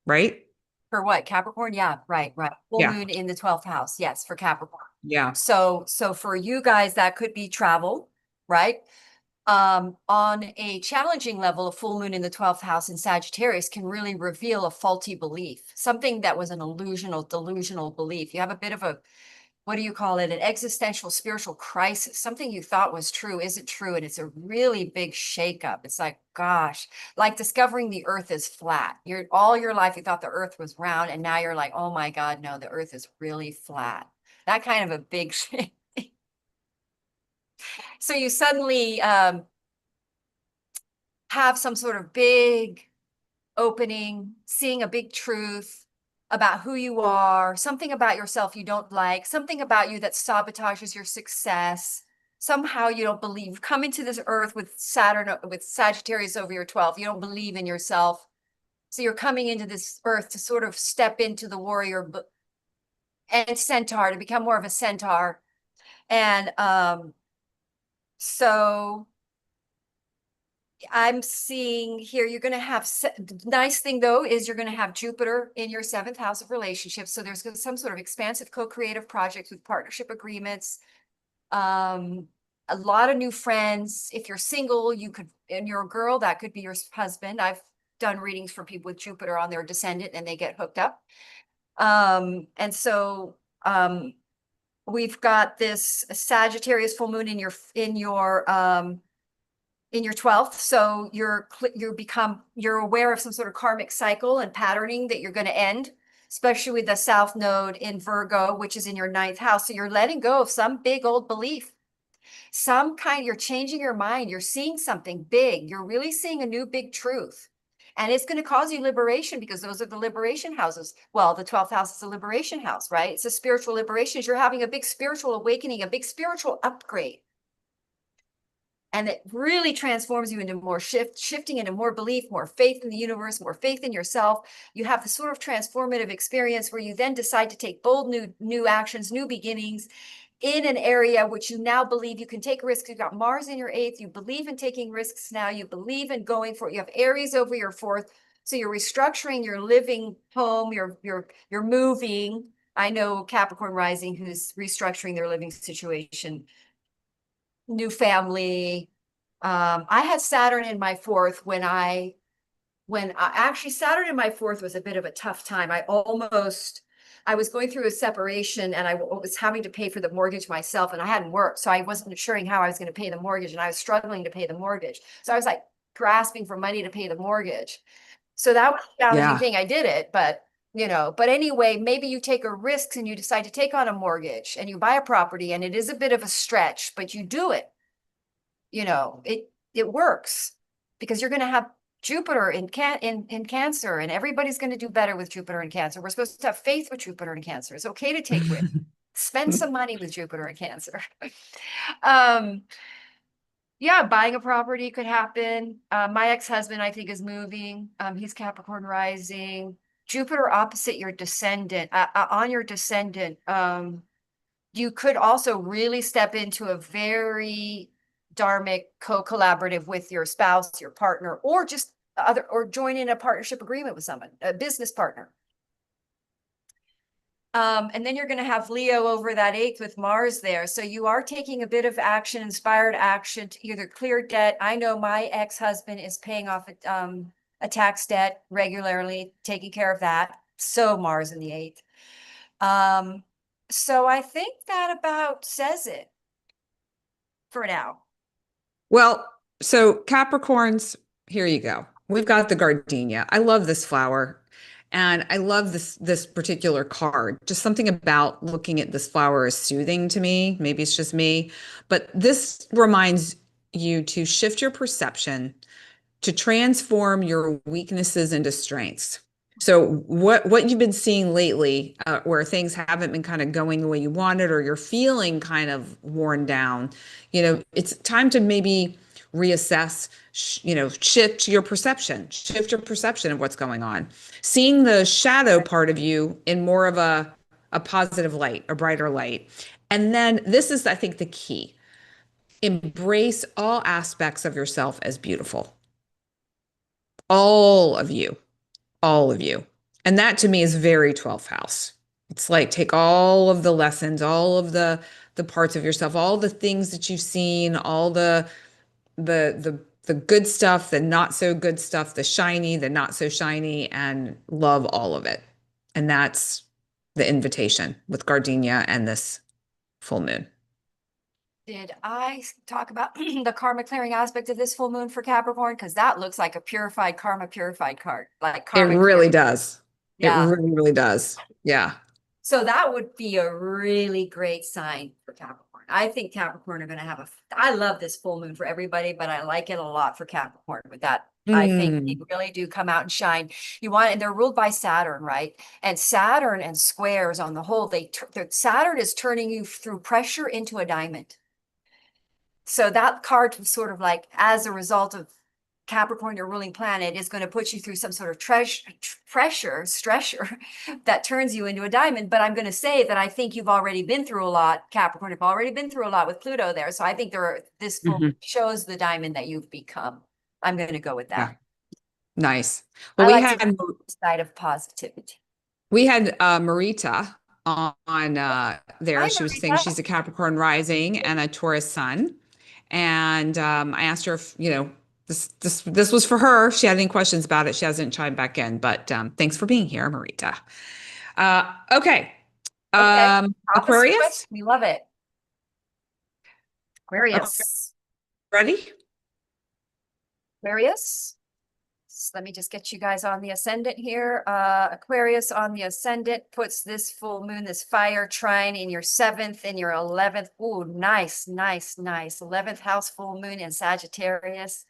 right? For what? Capricorn? Yeah, right, right. Full Yeah. moon in the 12th house. Yes, for Capricorn. Yeah. So for you guys, that could be travel, right? On a challenging level, a full moon in the 12th house in Sagittarius can really reveal a faulty belief, something that was an illusional, delusional belief. You have a bit of a, what do you call it? An existential spiritual crisis. Something you thought was true isn't true. And it's a really big shakeup. It's like, gosh, like discovering the earth is flat. You're all your life, you thought the earth was round. And now you're like, oh my God, no, the earth is really flat. That kind of a big shake. So you suddenly have some sort of big opening, seeing a big truth about who you are, something about yourself you don't like, something about you that sabotages your success. Somehow you don't believe, come into this earth with Saturn, with Sagittarius over your 12th. You don't believe in yourself. So you're coming into this earth to sort of step into the warrior and centaur, to become more of a centaur. And so I'm seeing here, you're going to have, nice thing though, is you're going to have Jupiter in your 7th house of relationships. So there's some sort of expansive co-creative projects with partnership agreements. A lot of new friends. If you're single, you could, and you're a girl, that could be your husband. I've done readings for people with Jupiter on their descendant and they get hooked up. And so, we've got this Sagittarius full moon in your in your 12th. So you're aware of some sort of karmic cycle and patterning that you're going to end, especially with the South Node in Virgo, which is in your 9th house. So you're letting go of some big old belief, you're changing your mind. You're seeing something big. You're really seeing a new big truth. And it's going to cause you liberation because those are the liberation houses. Well, the 12th house is a liberation house, right? It's a spiritual liberation. You're having a big spiritual awakening, a big spiritual upgrade. And it really transforms you into more shifting into more belief, more faith in the universe, more faith in yourself. You have the sort of transformative experience where you then decide to take bold new actions, new beginnings in an area which you now believe you can take risks. You've got Mars in your 8th. You believe in taking risks now. You believe in going for it. You have Aries over your 4th. So you're restructuring your living home. You're moving. I know Capricorn rising who's restructuring their living situation, new family. I had Saturn in my 4th actually Saturn in my 4th was a bit of a tough time. I was going through a separation and I was having to pay for the mortgage myself and I hadn't worked. So I wasn't sure how I was going to pay the mortgage and I was struggling to pay the mortgage. So I was like grasping for money to pay the mortgage. So that was a challenging thing. I did it, but anyway, maybe you take a risk and you decide to take on a mortgage and you buy a property and it is a bit of a stretch, but you do it. It works because you're going to have Jupiter in Cancer, and everybody's going to do better with Jupiter in Cancer. We're supposed to have faith with Jupiter in Cancer. It's okay to take risks. Spend some money with Jupiter in Cancer. Yeah, buying a property could happen. My ex-husband, I think, is moving. He's Capricorn rising. Jupiter opposite your descendant, on your descendant. You could also really step into a very dharmic co-collaborative with your spouse, your partner, or join in a partnership agreement with someone, a business partner. And then you're going to have Leo over that 8th with Mars there. So you are taking a bit of action, inspired action to either clear debt. I know my ex-husband is paying off a tax debt regularly, taking care of that. So Mars in the 8th. So I think that about says it for now. Well, so Capricorns, here you go. We've got the gardenia. I love this flower. And I love this particular card. Just something about looking at this flower is soothing to me. Maybe it's just me, but this reminds you to shift your perception, to transform your weaknesses into strengths. So what you've been seeing lately, where things haven't been kind of going the way you wanted, or you're feeling kind of worn down, it's time to maybe reassess, shift your perception of what's going on, seeing the shadow part of you in more of a positive light, a brighter light. And then this is, I think, the key. Embrace all aspects of yourself as beautiful. All of you, all of you. And that to me is very 12th house. It's like take all of the lessons, all of the parts of yourself, all the things that you've seen, all the good stuff, the not so good stuff, the shiny, the not so shiny, and love all of it. And that's the invitation with gardenia and this full moon. Did I talk about the karma clearing aspect of this full moon for Capricorn? Because that looks like a karma purified card, like It karma. really does. It Yeah. really, really does. Yeah. So that would be a really great sign for Capricorn. I think Capricorn are going to have I love this full moon for everybody, but I like it a lot for Capricorn with that. I think they really do come out and shine. And they're ruled by Saturn, right? And Saturn and squares on the whole, Saturn is turning you through pressure into a diamond. So that card was sort of like, as a result of Capricorn, your ruling planet, is going to put you through some sort of stressor that turns you into a diamond. But I'm going to say that I think you've already been through a lot. Capricorn have already been through a lot with Pluto there. So I think this shows the diamond that you've become. I'm going to go with that. Yeah. Nice. Well, I like to go the side of positivity. We had Marita on there. Hi, She was saying she's a Capricorn rising and a Taurus sun. And I asked her if, this was for her. If she had any questions about it. She hasn't chimed back in, but thanks for being here, Marita. Okay. Aquarius? We love it. Aquarius. Ready? Aquarius. Let me just get you guys on the ascendant here. Aquarius on the ascendant puts this full moon, this fire trine in your 7th and your 11th. Ooh, nice, nice, nice. 11th house full moon in Sagittarius.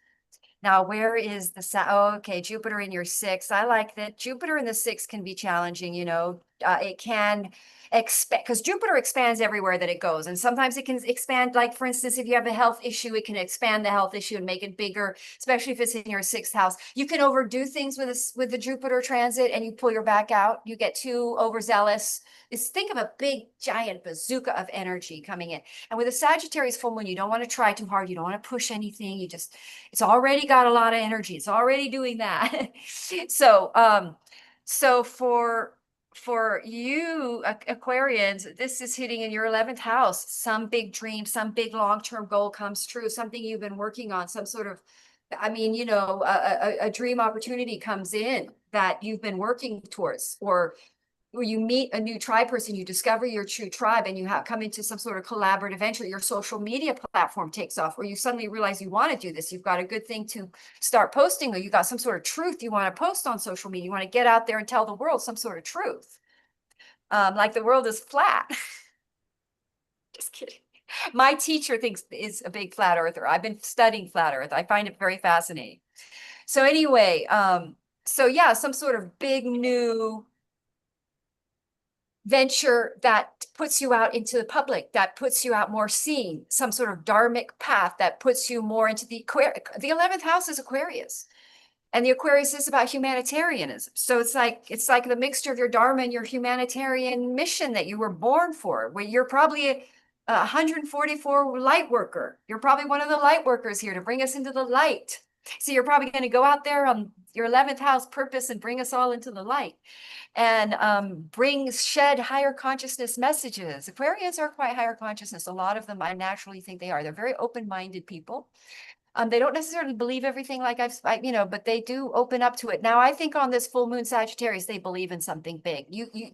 Now, where is the oh, okay, Jupiter in your 6th. I like that. Jupiter in the 6th can be challenging, you know. It can expand because Jupiter expands everywhere that it goes. And sometimes it can expand, like for instance, if you have a health issue, it can expand the health issue and make it bigger, especially if it's in your 6th house. You can overdo things with the Jupiter transit and you pull your back out. You get too overzealous. Think of a big giant bazooka of energy coming in. And with a Sagittarius full moon, you don't want to try too hard. You don't want to push anything. It's already got a lot of energy. It's already doing that. So for you Aquarians, this is hitting in your 11th house. Some big dream, some big long-term goal comes true, something you've been working on, some sort of, I mean, you know, a dream opportunity comes in that you've been working towards, or you meet a new tribe person, you discover your true tribe, and you have come into some sort of collaborative venture. Your social media platform takes off, or you suddenly realize you want to do this. You've got a good thing to start posting, or you got some sort of truth you want to post on social media. You want to get out there and tell the world some sort of truth. Like the world is flat. Just kidding. My teacher is a big flat earther. I've been studying flat earth. I find it very fascinating. So anyway, so yeah, some sort of big new venture that puts you out into the public, that puts you out more seen, some sort of dharmic path that puts you more into the 11th house is Aquarius. And the Aquarius is about humanitarianism. So it's like the mixture of your dharma and your humanitarian mission that you were born for, where you're probably a 144 light worker. You're probably one of the light workers here to bring us into the light. So you're probably going to go out there on your 11th house purpose and bring us all into the light, and shed higher consciousness messages. Aquarians are quite higher consciousness. A lot of them, I naturally think they are. They're very open-minded people. They don't necessarily believe everything like but they do open up to it. Now, I think on this full moon Sagittarius, they believe in something big.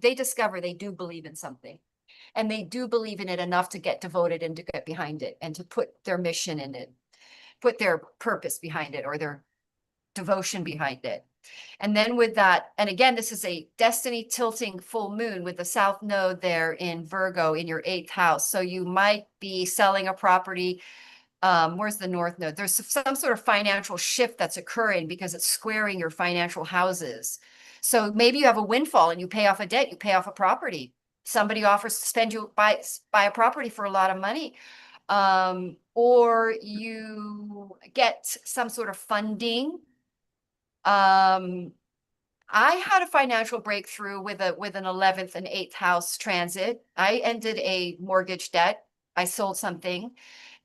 They discover they do believe in something, and they do believe in it enough to get devoted and to get behind it and to put their mission in it, put their purpose behind it, or their devotion behind it. And then with that, and again, this is a destiny tilting full moon with the south node there in Virgo in your 8th house. So you might be selling a property. Where's the north node? There's some sort of financial shift that's occurring because it's squaring your financial houses. So maybe you have a windfall and you pay off a debt, you pay off a property. Somebody offers to buy a property for a lot of money. Or you get some sort of funding. I had a financial breakthrough with an 11th and 8th house transit. I ended a mortgage debt. I sold something,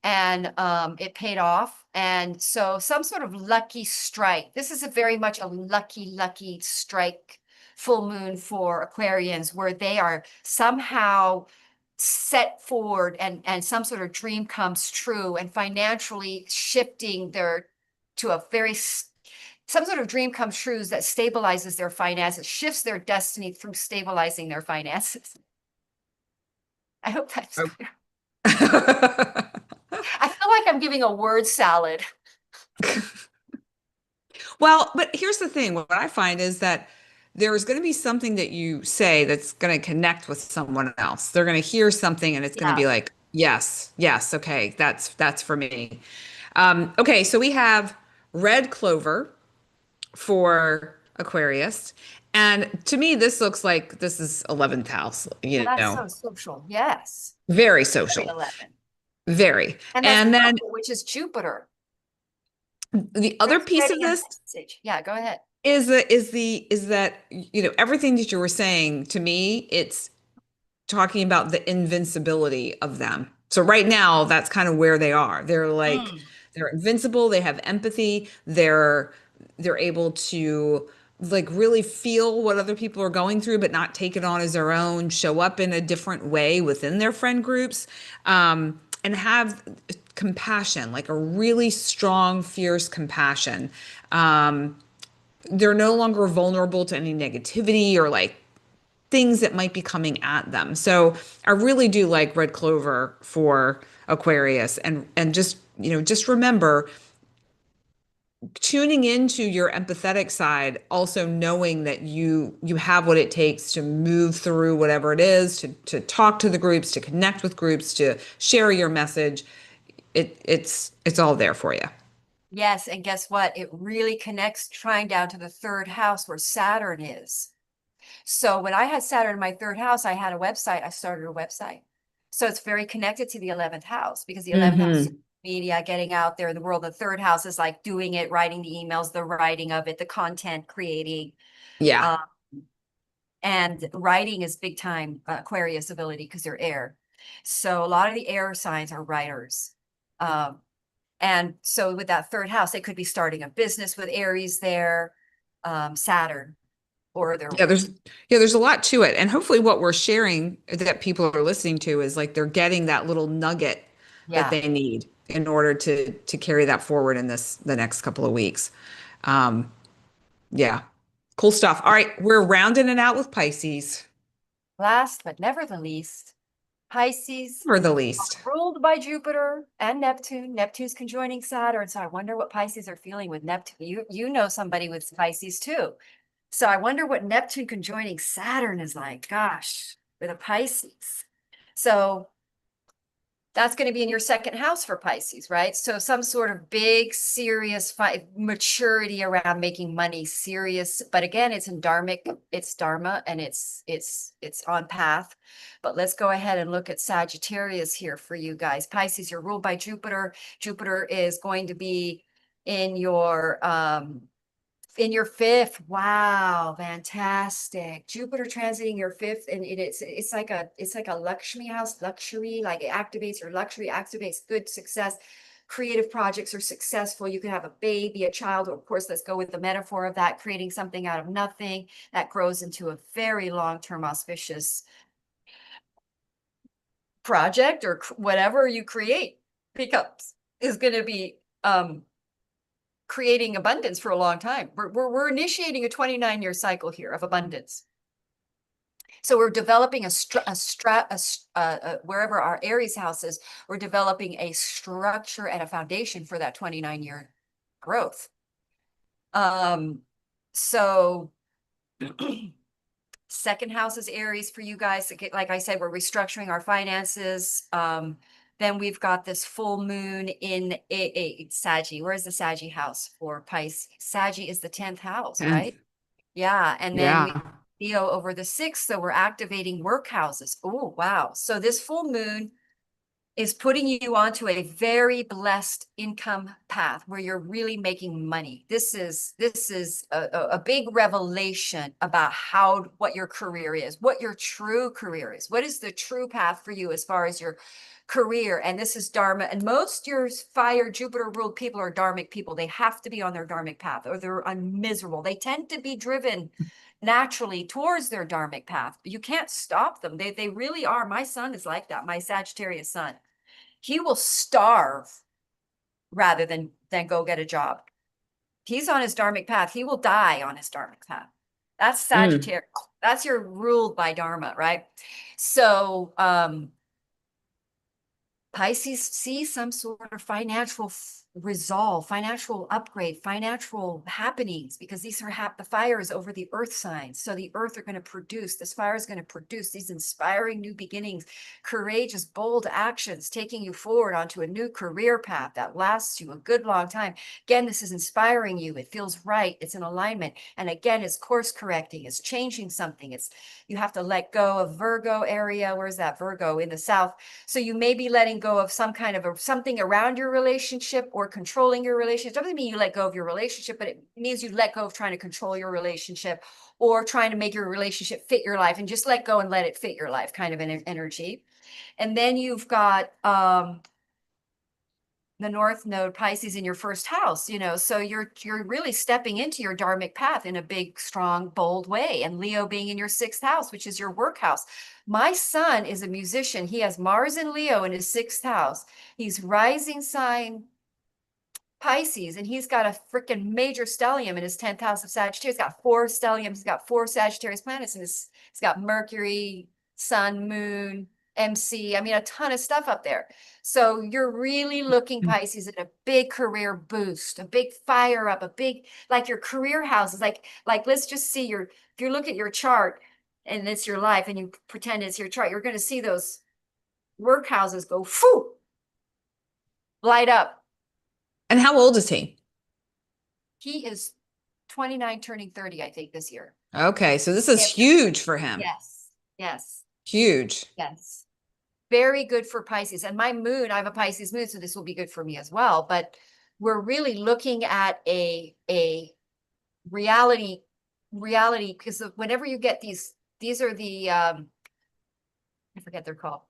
and it paid off. And so some sort of lucky strike. This is very much a lucky strike full moon for Aquarians, where they are somehow set forward and some sort of dream comes true, and financially shifting to a very some sort of dream comes true that stabilizes their finances, shifts their destiny through stabilizing their finances. I hope that's clear. I feel like I'm giving a word salad. Well, but here's the thing. What I find is that there's going to be something that you say that's going to connect with someone else. They're going to hear something and it's going to be Yeah. like, yes, yes, okay, that's for me. Okay, so we have red clover for Aquarius. And to me, this looks like this is 11th house, Well, you that's know, so social. Yes. very Very social, 11. very. And that's And then purple, which is Jupiter. the other piece of Ready and this message. Yeah, go ahead. is that, you know, everything that you were saying to me, it's talking about the invincibility of them. So right now, that's kind of where they are. They're like Mm. they're invincible, they have empathy, they're able to like really feel what other people are going through, but not take it on as their own, show up in a different way within their friend groups, and have compassion, like a really strong, fierce compassion. They're no longer vulnerable to any negativity or like things that might be coming at them. So I really do like red clover for Aquarius, and just, you know, just remember tuning into your empathetic side, also knowing that you have what it takes to move through whatever it is, to talk to the groups, to connect with groups, to share your message. It's all there for you. Yes, and guess what? It really connects trying down to the third house where Saturn is. So when I had Saturn in my third house, I had a website. I started a website. So it's very connected to the 11th house because the 11th house is Hmm. media, getting out there in the world. The third house is like doing it, writing the emails, the writing of it, the content creating. Yeah. Uh, and writing is big time Aquarius ability because they're air. So a lot of the air signs are writers. Um, and so with that third house, they could be starting a business with Aries there, Saturn, or they're, There's a lot to it. And hopefully what we're sharing that people are listening to is like they're getting that little nugget that yeah, they need in order to carry that forward in the next couple of weeks. Um, yeah. Cool stuff. All right, we're rounding it out with Pisces last but never the least, Pisces for the least. ruled by Jupiter and Neptune. Neptune's conjoining Saturn. So I wonder what Pisces are feeling with Neptune. You know somebody with Pisces too. So I wonder what Neptune conjoining Saturn is like. Gosh, with a Pisces. So that's going to be in your second house for Pisces, right? So some sort of big, serious maturity around making money, serious. But again, it's in dharmic, it's dharma, and it's on path. But let's go ahead and look at Sagittarius here for you guys. Pisces, you're ruled by Jupiter. Jupiter is going to be in your fifth. Wow, fantastic. Jupiter transiting your fifth, and it's like a Lakshmi house, luxury, like it activates your luxury, activates good success. Creative projects are successful. You can have a baby, a child, or of course, let's go with the metaphor of that, creating something out of nothing that grows into a very long-term auspicious project or whatever you create becomes is going to be creating abundance for a long time. We're initiating a 29-year cycle here of abundance. So we're developing wherever our Aries house is, we're developing a structure and a foundation for that 29-year growth. So second house is Aries for you guys. Like I said, we're restructuring our finances. Then we've got this full moon in a Saggy. Where's the Saggy house for Pisces? Saggy is the 10th house, And right? Yeah. And then we yeah. Leo over the 6th. So we're activating work houses. Oh, wow. So this full moon is putting you onto a very blessed income path where you're really making money. This is a big revelation about what your career is, what your true career is. What is the true path for you as far as your career? And this is Dharma. And most your fire Jupiter ruled people are dharmic people. They have to be on their dharmic path or they're miserable. They tend to be driven naturally towards their dharmic path. You can't stop them. They really are. My son is like that. My Sagittarius son. He will starve rather than go get a job. He's on his dharmic path. He will die on his dharmic path. That's Mm. Sagittarius. That's your ruled by Dharma, right? So Pisces see some sort of financial resolve, financial upgrade, financial happenings, because these are the fires over the earth signs. So the earth are going to produce, this fire is going to produce these inspiring new beginnings, courageous, bold actions, taking you forward onto a new career path that lasts you a good long time. Again, this is inspiring you. It feels right. It's in alignment. And again, it's course correcting. It's changing something. You have to let go of Virgo area. Where's that Virgo in the south? So you may be letting go of some kind of something around your relationship or controlling your relationship. It doesn't mean you let go of your relationship, but it means you let go of trying to control your relationship or trying to make your relationship fit your life, and just let go and let it fit your life, kind of an energy. And then you've got the North Node Pisces in your first house, so you're really stepping into your dharmic path in a big, strong, bold way. And Leo being in your sixth house, which is your work house. My son is a musician. He has Mars and Leo in his sixth house. He's rising sign Pisces, and he's got a freaking major stellium in his 10th house of Sagittarius. He's got 4 stelliums. He's got 4 Sagittarius planets, and he's got Mercury, Sun, Moon, MC. I mean, a ton of stuff up there. So you're really looking, Pisces, at a big career boost, a big fire up, a big, like your career houses. Like let's just see if you look at your chart and it's your life and you pretend it's your chart, you're going to see those work houses go, phew, light up. And how old is he? He is 29, turning 30, I think, this year. Okay, so this is Yep. huge for him. Yes, yes, Huge. yes. Very good for Pisces. And my moon, I have a Pisces moon, so this will be good for me as well. But we're really looking at a reality, because whenever you get these are the I forget they're called.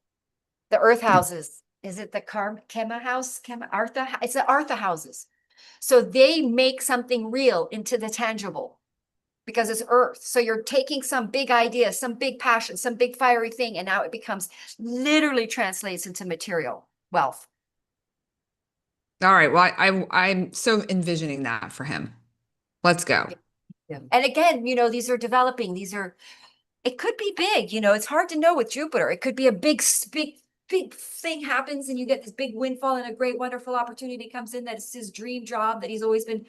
The earth houses. Is it the Kema house? It's the Artha houses. So they make something real into the tangible because it's earth. So you're taking some big idea, some big passion, some big fiery thing, and now it becomes literally translates into material wealth. All right. Well, I'm so envisioning that for him. Let's go. Yeah. And again, these are developing. It could be big, it's hard to know with Jupiter. It could be a big thing happens and you get this big windfall and a great, wonderful opportunity comes in that it's his dream job that he's always been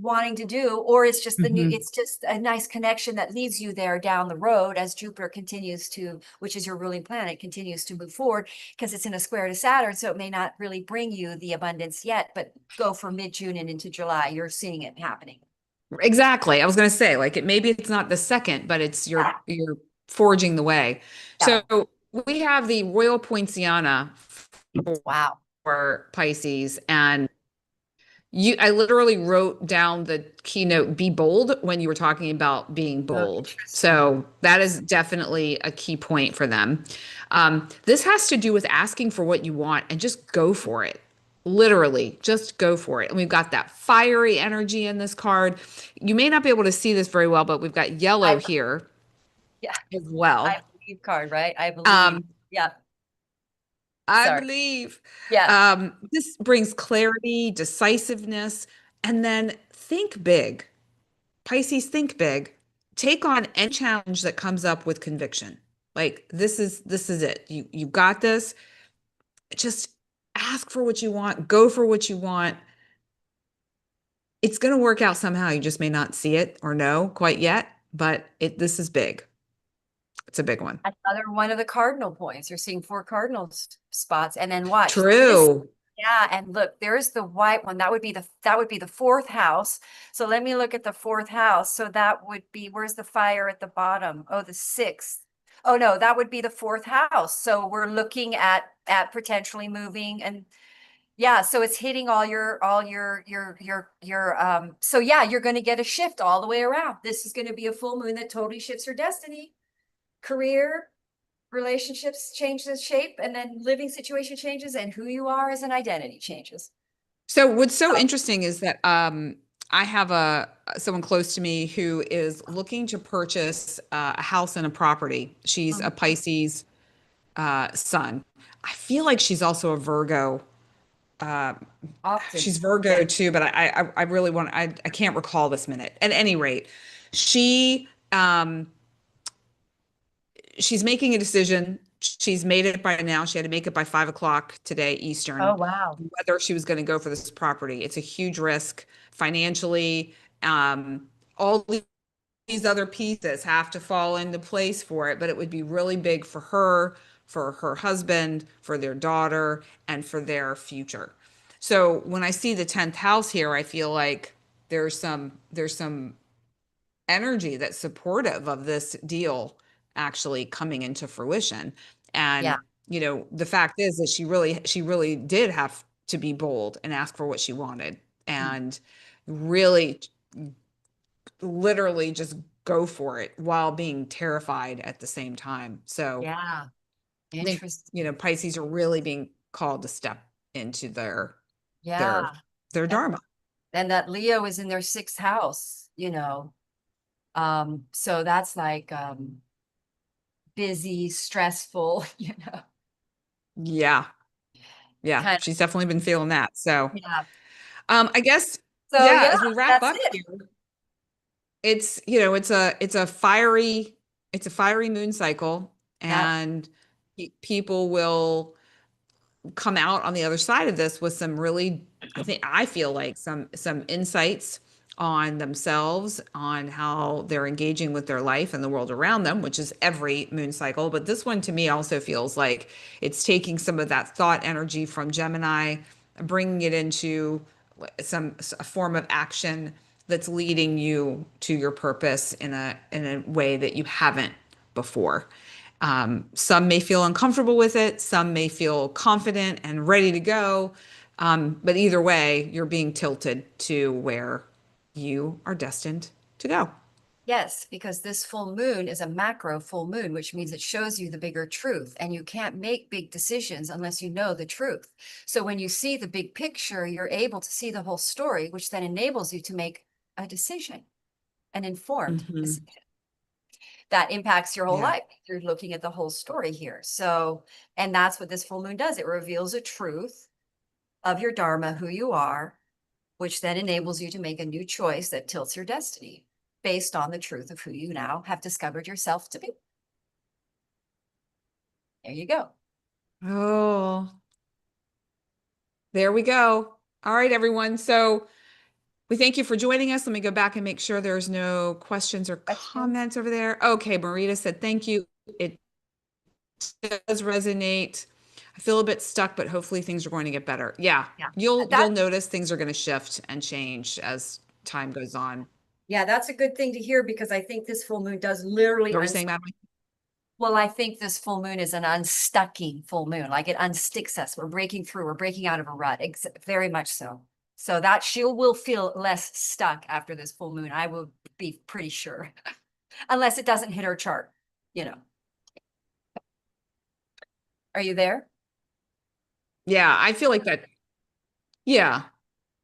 wanting to do, or it's just Mhm. it's just a nice connection that leads you there down the road as Jupiter continues to, which is your ruling planet, continues to move forward because it's in a square to Saturn. So it may not really bring you the abundance yet, but go from mid-June and into July, you're seeing it happening. Exactly. I was going to say, like, maybe it's not the second, but it's Yeah. you're forging the way. Yeah. So we have the Royal Poinciana Wow. for Pisces, and I literally wrote down the keynote, be bold, when you were talking about being Oh, bold. interesting. So that is definitely a key point for them. This has to do with asking for what you want and just go for it. Literally, just go for it. And we've got that fiery energy in this card. You may not be able to see this very well, but we've got yellow I here Yeah, as I well. believe card, right? I believe. Um, Yeah. I Sorry. believe Yeah. this brings clarity, decisiveness, and then think big. Pisces, think big. Take on any challenge that comes up with conviction. Like this is it. You got this. Just ask for what you want, go for what you want. It's going to work out somehow. You just may not see it or know quite yet, but this is big. It's a big one. Another one of the cardinal points. You're seeing four cardinal spots, and then watch this. True. Yeah, and look, there's the white one. That would be the fourth house. So let me look at the fourth house. So that would be, where's the fire at the bottom? Oh, the sixth. Oh no, that would be the fourth house. So we're looking at potentially moving, and yeah, so it's hitting all your so yeah, you're going to get a shift all the way around. This is going to be a full moon that totally shifts your destiny. Career, relationships change the shape, and then living situation changes, and who you are as an identity changes. So what's so Oh, interesting is that I have someone close to me who is looking to purchase a house and a property. She's a mhm. Pisces sun. I feel like she's also a Virgo. Uh, Often. she's Virgo Yeah. too, but I really want I can't recall this minute. At any rate, she she's making a decision. She's made it by now. She had to make it by 5 o'clock today, Oh, Eastern, wow. whether she was going to go for this property. It's a huge risk financially. All these other pieces have to fall into place for it, but it would be really big for her husband, for their daughter, and for their future. So when I see the 10th house here, I feel like there's some energy that's supportive of this deal actually coming into fruition. Yeah. And the fact is that she really did have to be bold and ask for what she wanted Mm. and really literally just go for it while being terrified at the same time. So Yeah. I think, Interesting. Pisces are really being called to step into their Yeah. their And, dharma. and that Leo is in their sixth house. So that's like busy, stressful, Yeah. Yeah. kind of, She's definitely been feeling that. So yeah. I guess, So yeah, yeah, as we wrap that's up it. here, it's a fiery moon cycle, Yep. and people will come out on the other side of this with some really, I feel like some insights on themselves, on how they're engaging with their life and the world around them, which is every moon cycle. But this one to me also feels like it's taking some of that thought energy from Gemini, bringing it into a form of action that's leading you to your purpose in a way that you haven't before. Some may feel uncomfortable with it, some may feel confident and ready to go. But either way, you're being tilted to where you are destined to go. Yes, because this full moon is a macro full moon, which means it shows you the bigger truth, and you can't make big decisions unless you know the truth. So when you see the big picture, you're able to see the whole story, which then enables you to make a decision, an informed Mhm. decision that impacts your whole Yeah. life. You're looking at the whole story here. So, and that's what this full moon does. It reveals a truth of your dharma, who you are, which then enables you to make a new choice that tilts your destiny based on the truth of who you now have discovered yourself to be. There you go. Oh, there we go. All right, everyone. So we thank you for joining us. Let me go back and make sure there's no questions or Questions? comments over there. Okay, Marita said thank you. It does resonate. I feel a bit stuck, but hopefully things are going to get better. Yeah, Yeah. you'll notice things are going to shift and change as time goes on. Yeah, that's a good thing to hear because I think this full moon does literally What were you saying, Madeline? well, I think this full moon is an unstucking full moon. Like it unsticks us. We're breaking through. We're breaking out of a rut. Very much so. So that she will feel less stuck after this full moon. I will be pretty sure, unless it doesn't hit her chart. You know. Are you there? Yeah, I feel like that. Yeah.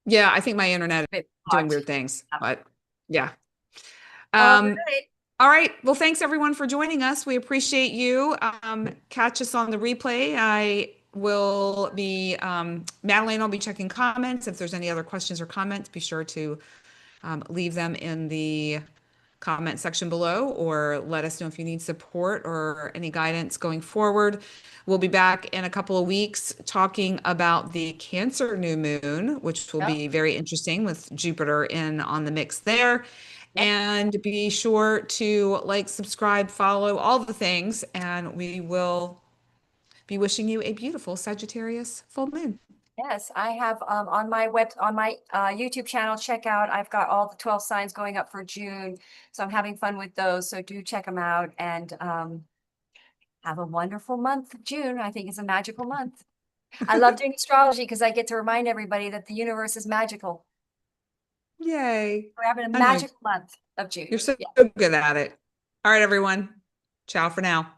Yeah, I think my internet is Bit doing blocked. weird things, but yeah. All Um, right. all right. Well, thanks everyone for joining us. We appreciate you. Catch us on the replay. I will be, Madelaine will be checking comments. If there's any other questions or comments, be sure to leave them in the comment section below or let us know if you need support or any guidance going forward. We'll be back in a couple of weeks talking about the Cancer new moon, which will Yep. be very interesting with Jupiter in on the mix there. Yep. And be sure to like, subscribe, follow, all the things, and we will be wishing you a beautiful Sagittarius full moon. Yes, I have on my YouTube channel, check out, I've got all the 12 signs going up for June. So I'm having fun with those. So do check them out and have a wonderful month. June, I think, is a magical month. I love doing astrology because I get to remind everybody that the universe is magical. Yay. We're having a I know magical month of June. you're so Yeah. good at it. All right, everyone. Ciao for now.